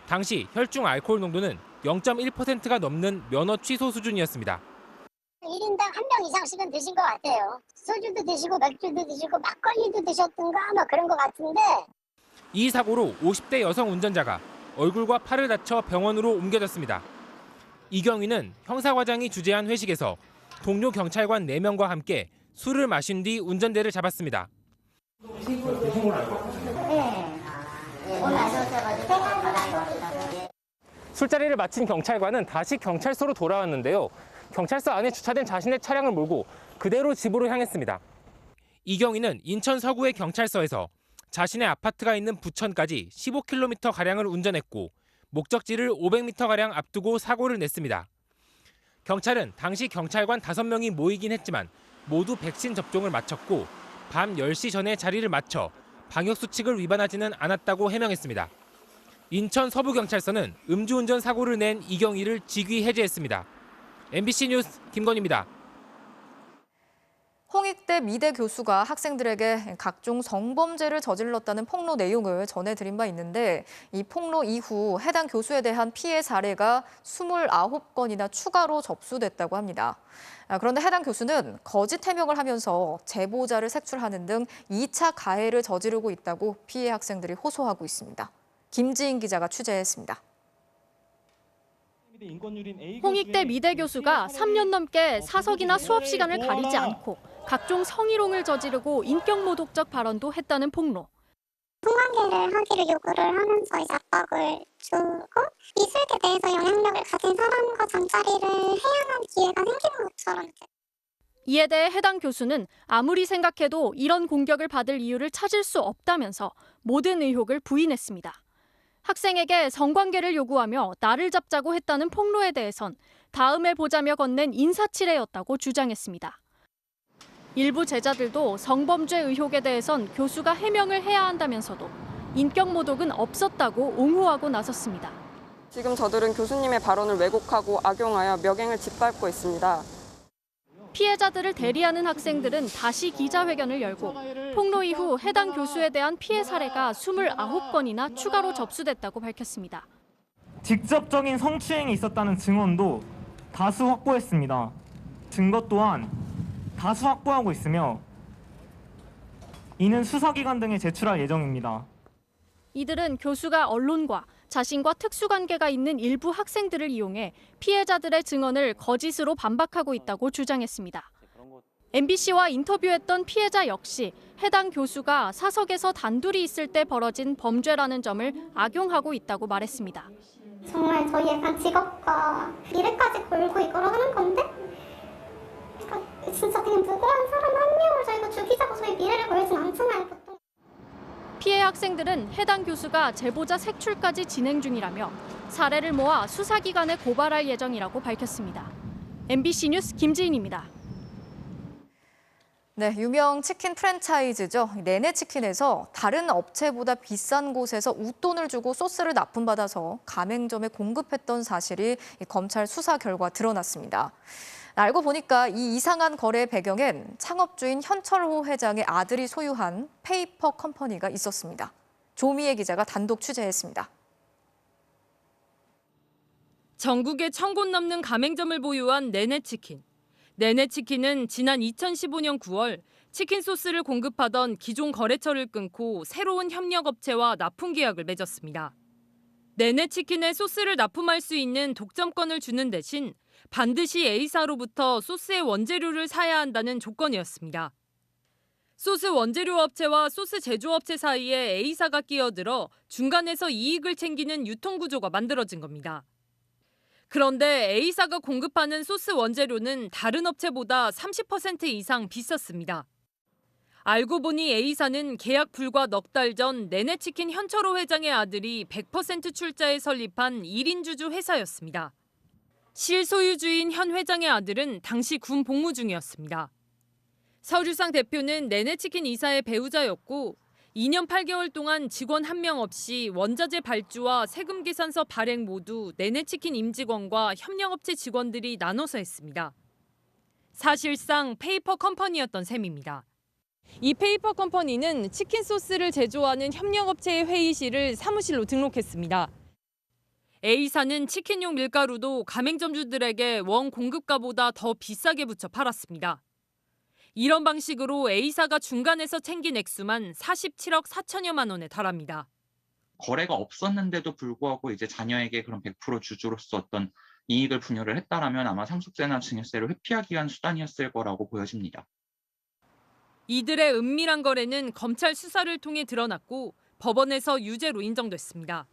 당시 혈중 알코올 농도는 0.1%가 넘는 면허 취소 수준이었습니다. 1인당 1명 이상씩은 드신 것 같아요. 소주도 드시고 맥주도 드시고 막걸리도 드셨던가 아마 그런 것 같은데. 이 사고로 50대 여성 운전자가 얼굴과 팔을 다쳐 병원으로 옮겨졌습니다. 이경위는 형사과장이 주재한 회식에서 동료 경찰관 4명과 함께 술을 마신 뒤 운전대를 잡았습니다. 술자리를 마친 경찰관은 다시 경찰서로 돌아왔는데요. 경찰서 안에 주차된 자신의 차량을 몰고 그대로 집으로 향했습니다. 이경위는 인천 서구의 경찰서에서 자신의 아파트가 있는 부천까지 15km가량을 운전했고 목적지를 500m가량 앞두고 사고를 냈습니다. 경찰은 당시 경찰관 5명이 모이긴 했지만 모두 백신 접종을 마쳤고 밤 10시 전에 자리를 맞춰 방역수칙을 위반하지는 않았다고 해명했습니다. 인천 서부경찰서는 음주운전 사고를 낸 이경위를 직위 해제했습니다. MBC 뉴스 김건희입니다. 홍익대 미대 교수가 학생들에게 각종 성범죄를 저질렀다는 폭로 내용을 전해드린 바 있는데 이 폭로 이후 해당 교수에 대한 피해 사례가 29건이나 추가로 접수됐다고 합니다. 그런데 해당 교수는 거짓 해명을 하면서 제보자를 색출하는 등 2차 가해를 저지르고 있다고 피해 학생들이 호소하고 있습니다. 김지인 기자가 취재했습니다. 홍익대 미대 교수가 3년 넘게 사석이나 수업 시간을 가리지 않고 각종 성희롱을 저지르고 인격모독적 발언도 했다는 폭로. 성관계를 하기를 요구를 하면서 이제 압박을 주고 미술계 내에서 영향력을 가진 사람과 잠자리를 해야 하는 기회가 생기는 것처럼. 이에 대해 해당 교수는 아무리 생각해도 이런 공격을 받을 이유를 찾을 수 없다면서 모든 의혹을 부인했습니다. 학생에게 성관계를 요구하며 나를 잡자고 했다는 폭로에 대해선 다음에 보자며 건넨 인사치레였다고 주장했습니다. 일부 제자들도 성범죄 의혹에 대해선 교수가 해명을 해야 한다면서도 인격모독은 없었다고 옹호하고 나섰습니다. 지금 저들은 교수님의 발언을 왜곡하고 악용하여 명예를 짓밟고 있습니다. 피해자들을 대리하는 학생들은 다시 기자회견을 열고 폭로 이후 해당 교수에 대한 피해 사례가 29건이나 추가로 접수됐다고 밝혔습니다. 직접적인 성추행이 있었다는 증언도 다수 확보했습니다. 증거 또한 다수 확보하고 있으며 이는 수사기관 등에 제출할 예정입니다. 이들은 교수가 언론과 자신과 특수관계가 있는 일부 학생들을 이용해 피해자들의 증언을 거짓으로 반박하고 있다고 주장했습니다. MBC와 인터뷰했던 피해자 역시 해당 교수가 사석에서 단둘이 있을 때 벌어진 범죄라는 점을 악용하고 있다고 말했습니다. 정말 저희 약간 직업과 미래까지 걸고 이걸 하는 건데 진짜 그냥 무고한 사람 한 명을 저희가 죽이자고 저희 미래를 걸진 않잖아요, 보통. 피해 학생들은 해당 교수가 제보자 색출까지 진행 중이라며 사례를 모아 수사기관에 고발할 예정이라고 밝혔습니다. MBC 뉴스 김지인입니다. 네, 유명 치킨 프랜차이즈죠. 내내치킨에서 다른 업체보다 비싼 곳에서 웃돈을 주고 소스를 납품받아서 가맹점에 공급했던 사실이 검찰 수사 결과 드러났습니다. 알고 보니까 이 이상한 거래의 배경엔 창업주인 현철호 회장의 아들이 소유한 페이퍼 컴퍼니가 있었습니다. 조미애 기자가 단독 취재했습니다. 전국에 1000곳 넘는 가맹점을 보유한 내내치킨. 내내치킨은 지난 2015년 9월 치킨 소스를 공급하던 기존 거래처를 끊고 새로운 협력업체와 납품 계약을 맺었습니다. 내내치킨에 소스를 납품할 수 있는 독점권을 주는 대신 반드시 A사로부터 소스의 원재료를 사야 한다는 조건이었습니다. 소스 원재료 업체와 소스 제조업체 사이에 A사가 끼어들어 중간에서 이익을 챙기는 유통구조가 만들어진 겁니다. 그런데 A사가 공급하는 소스 원재료는 다른 업체보다 30% 이상 비쌌습니다. 알고 보니 A사는 계약 불과 넉 달 전 내내치킨 현철호 회장의 아들이 100% 출자해 설립한 1인 주주 회사였습니다. 실소유주인 현 회장의 아들은 당시 군 복무 중이었습니다. 서류상 대표는 내내치킨 이사의 배우자였고 2년 8개월 동안 직원 한 명 없이 원자재 발주와 세금 계산서 발행 모두 내내치킨 임직원과 협력업체 직원들이 나눠서 했습니다. 사실상 페이퍼 컴퍼니였던 셈입니다. 이 페이퍼 컴퍼니는 치킨 소스를 제조하는 협력업체의 회의실을 사무실로 등록했습니다. A사는 치킨용 밀가루도 가맹점주들에게 원 공급가보다 더 비싸게 붙여 팔았습니다. 이런 방식으로 A사가 중간에서 챙긴 액수만 47억 4천여만 원에 달합니다. 거래가 없었는데도 불구하고 이제 자녀에게 그런 100% 주주로서 어떤 이익을 분여를 했다라면 아마 상속세나 증여세를 회피하기 위한 수단이었을 거라고 보여집니다. 이들의 은밀한 거래는 검찰 수사를 통해 드러났고 법원에서 유죄로 인정됐습니다.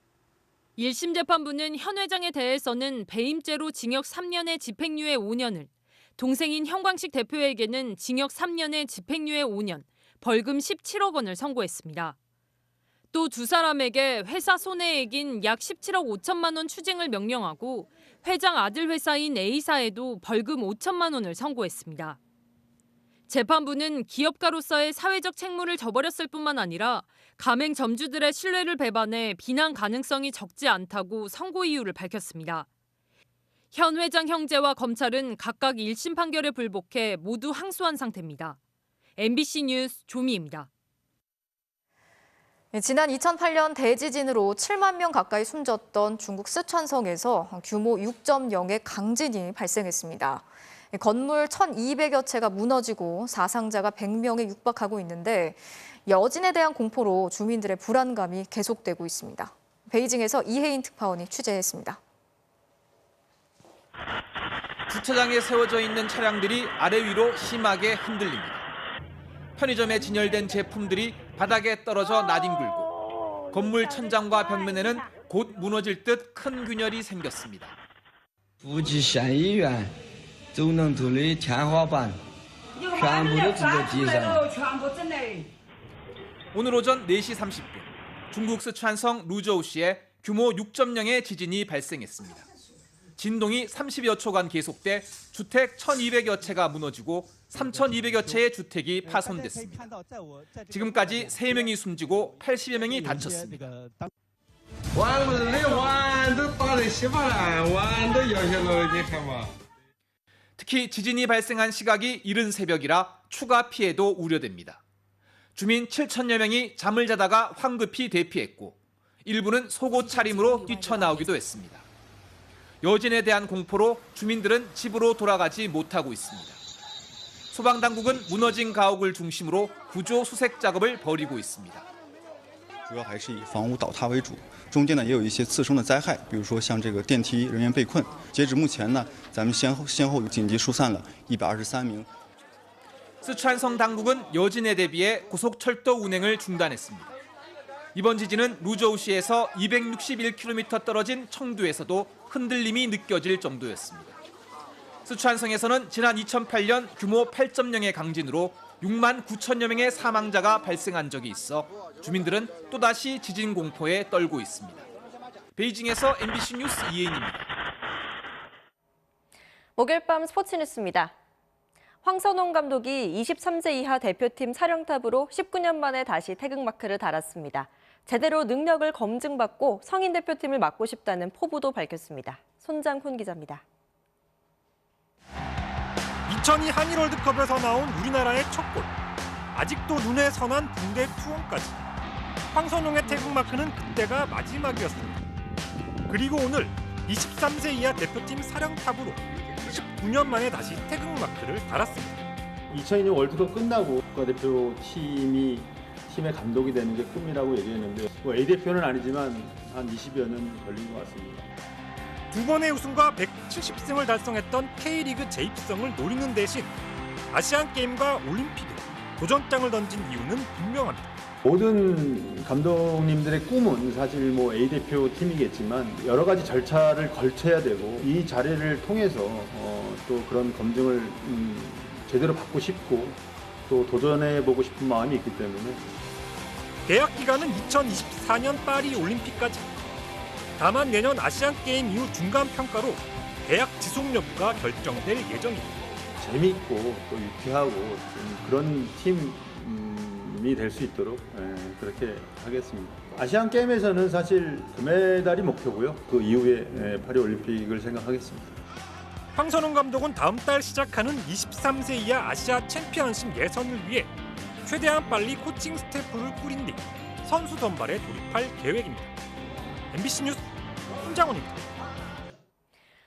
1심 재판부는 현 회장에 대해서는 배임죄로 징역 3년에 집행유예 5년을, 동생인 현광식 대표에게는 징역 3년에 집행유예 5년, 벌금 17억 원을 선고했습니다. 또 두 사람에게 회사 손해액인 약 17억 5천만 원 추징을 명령하고 회장 아들 회사인 A사에도 벌금 5천만 원을 선고했습니다. 재판부는 기업가로서의 사회적 책무를 저버렸을 뿐만 아니라 가맹점주들의 신뢰를 배반해 비난 가능성이 적지 않다고 선고 이유를 밝혔습니다. 현 회장 형제와 검찰은 각각 1심 판결에 불복해 모두 항소한 상태입니다. MBC 뉴스 조미입니다. 지난 2008년 대지진으로 7만 명 가까이 숨졌던 중국 쓰촨성에서 규모 6.0의 강진이 발생했습니다. 건물 1,200여 채가 무너지고 사상자가 100명에 육박하고 있는데 여진에 대한 공포로 주민들의 불안감이 계속되고 있습니다. 베이징에서 이혜인 특파원이 취재했습니다. 주차장에 세워져 있는 차량들이 아래 위로 심하게 흔들립니다. 편의점에 진열된 제품들이 바닥에 떨어져 나뒹굴고 건물 천장과 벽면에는 곧 무너질 듯 큰 균열이 생겼습니다. 오늘 오전 4시 30분 중국 쓰촨성 루저우시에 규모 6.0의 지진이 발생했습니다. 진동이 30여 초간 계속돼 주택 1,200여 채가 무너지고 3,200여 채의 주택이 파손됐습니다. 지금까지 3명이 숨지고 80여 명이 다쳤습니다. 특히 지진이 발생한 시각이 이른 새벽이라 추가 피해도 우려됩니다. 주민 7천여 명이 잠을 자다가 황급히 대피했고 일부는 속옷 차림으로 뛰쳐나오기도 했습니다. 여진에 대한 공포로 주민들은 집으로 돌아가지 못하고 있습니다. 소방당국은 무너진 가옥을 중심으로 구조 수색 작업을 벌이고 있습니다. 主要还是以房屋倒塌为主，中间呢也有一些次生的灾害，比如说像这个电梯人员被困。截止目前呢，咱们先后紧急疏散了123名。 쓰촨성 당국은 여진에 대비해 고속철도 운행을 중단했습니다. 이번 지진은 루저우시에서 261km 떨어진 청두에서도 흔들림이 느껴질 정도였습니다. 쓰촨성에서는 지난 2008년 규모 8.0의 강진으로 6만 9천여 명의 사망자가 발생한 적이 있어 주민들은 또다시 지진 공포에 떨고 있습니다. 베이징에서 MBC 뉴스 이혜인입니다. 목요일 밤 스포츠 뉴스입니다. 황선홍 감독이 23세 이하 대표팀 사령탑으로 19년 만에 다시 태극마크를 달았습니다. 제대로 능력을 검증받고 성인 대표팀을 맡고 싶다는 포부도 밝혔습니다. 손장훈 기자입니다. 2002 한일 월드컵에서 나온 우리나라의 첫 골. 아직도 눈에 선한 붕대 투혼까지. 황선홍의 태극마크는 그때가 마지막이었습니다. 그리고 오늘 23세 이하 대표팀 사령탑으로 19년 만에 다시 태극마크를 달았습니다. 2002년 월드컵 끝나고 국가대표팀의 감독이 되는 게 꿈이라고 얘기했는데 A대표는 아니지만 한 20여 년 걸린 것 같습니다. 두 번의 우승과 170승을 달성했던 K리그 재입성을 노리는 대신 아시안게임과 올림픽에 도전장을 던진 이유는 분명합니다. 모든 감독님들의 꿈은 사실 A대표 팀이겠지만 여러 가지 절차를 거쳐야 되고 이 자리를 통해서 또 그런 검증을 제대로 받고 싶고 또 도전해보고 싶은 마음이 있기 때문에 계약 기간은 2024년 파리 올림픽까지. 다만 내년 아시안게임 이후 중간평가로 계약 지속 여부가 결정될 예정입니다. 재미있고 또 유쾌하고 그런 팀이 될 수 있도록 그렇게 하겠습니다. 아시안 게임에서는 사실 금메달이 목표고요. 그 이후에 파리 올림픽을 생각하겠습니다. 황선홍 감독은 다음 달 시작하는 23세 이하 아시아 챔피언십 예선을 위해 최대한 빨리 코칭 스태프를 꾸린 뒤 선수 선발에 돌입할 계획입니다. MBC 뉴스 손장훈입니다.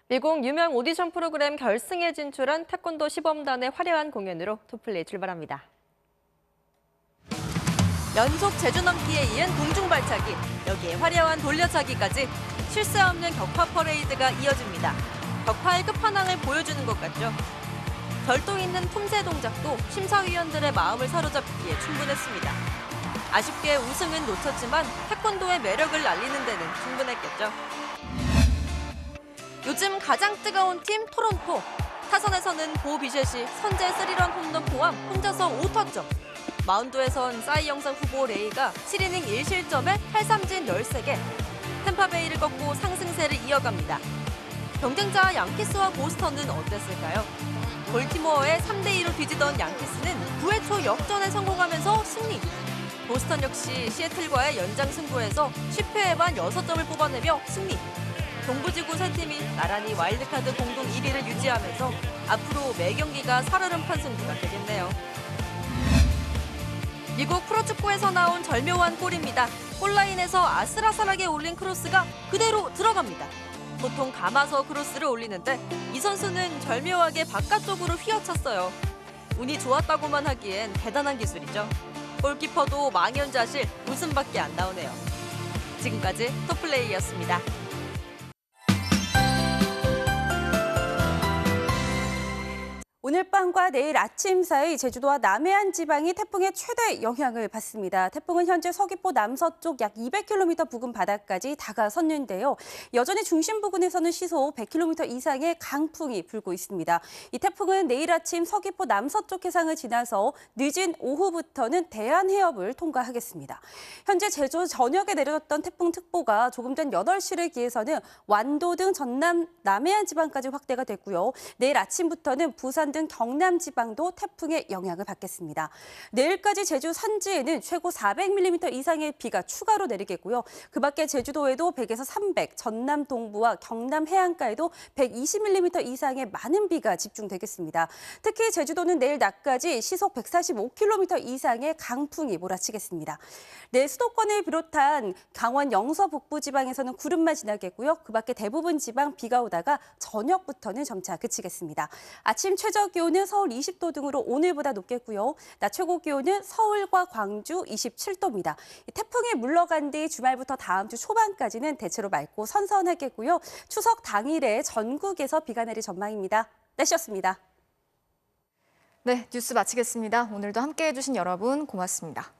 미국 유명 오디션 프로그램 결승에 진출한 태권도 시범단의 화려한 공연으로 투플레이 출발합니다. 연속 제주 넘기에 이은 공중발차기, 여기에 화려한 돌려차기까지 쉴 새 없는 격파 퍼레이드가 이어집니다. 격파의 끝판왕을 보여주는 것 같죠? 별도 있는 틈새 동작도 심사위원들의 마음을 사로잡기에 충분했습니다. 아쉽게 우승은 놓쳤지만 태권도의 매력을 알리는 데는 충분했겠죠. 요즘 가장 뜨거운 팀 토론토. 타선에서는 보 비셋이 선제 3런 홈런 포함 혼자서 5타점. 마운드에선 사이 영상 후보 레이가 7이닝 1실점에 8삼진 13개. 템파베이를 꺾고 상승세를 이어갑니다. 경쟁자 양키스와 보스턴은 어땠을까요? 볼티모어에 3대2로 뒤지던 양키스는 9회 초 역전에 성공하면서 승리. 보스턴 역시 시애틀과의 연장 승부에서 10회에 만 6점을 뽑아내며 승리. 동부지구 세 팀이 나란히 와일드카드 공동 1위를 유지하면서 앞으로 매 경기가 살얼음판 승부가 되겠네요. 미국 프로축구에서 나온 절묘한 골입니다. 골라인에서 아슬아슬하게 올린 크로스가 그대로 들어갑니다. 보통 감아서 크로스를 올리는데 이 선수는 절묘하게 바깥쪽으로 휘어찼어요. 운이 좋았다고만 하기엔 대단한 기술이죠. 골키퍼도 망연자실 웃음밖에 안 나오네요. 지금까지 토플레이였습니다. 오늘 밤과 내일 아침 사이 제주도와 남해안 지방이 태풍의 최대 영향을 받습니다. 태풍은 현재 서귀포 남서쪽 약 200km 부근 바다까지 다가섰는데요. 여전히 중심 부근에서는 시속 100km 이상의 강풍이 불고 있습니다. 이 태풍은 내일 아침 서귀포 남서쪽 해상을 지나서 늦은 오후부터는 대한해협을 통과하겠습니다. 현재 제주 전역에 내려졌던 태풍특보가 조금 전 8시를 기해서는 완도 등 전남 남해안 지방까지 확대가 됐고요. 내일 아침부터는 부산 등 등 경남 지방도 태풍의 영향을 받겠습니다. 내일까지 제주 산지에는 최고 400mm 이상의 비가 추가로 내리겠고요. 그 밖에 제주도에도 100에서 300, 전남 동부와 경남 해안가에도 120mm 이상의 많은 비가 집중되겠습니다. 특히 제주도는 내일 낮까지 시속 145km 이상의 강풍이 몰아치겠습니다. 내일 수도권을 비롯한 강원 영서 북부 지방에서는 구름만 지나겠고요. 그 밖에 대부분 지방 비가 오다가 저녁부터는 점차 그치겠습니다. 아침 최저 기온은 서울 20도 등으로 오늘보다 높겠고요. 낮 최고 기온은 서울과 광주 27도입니다. 태풍이 물러간 뒤 주말부터 다음 주 초반까지는 대체로 맑고 선선하겠고요. 추석 당일에 전국에서 비가 내릴 전망입니다. 날씨였습니다. 네, 뉴스 마치겠습니다. 오늘도 함께해 주신 여러분 고맙습니다.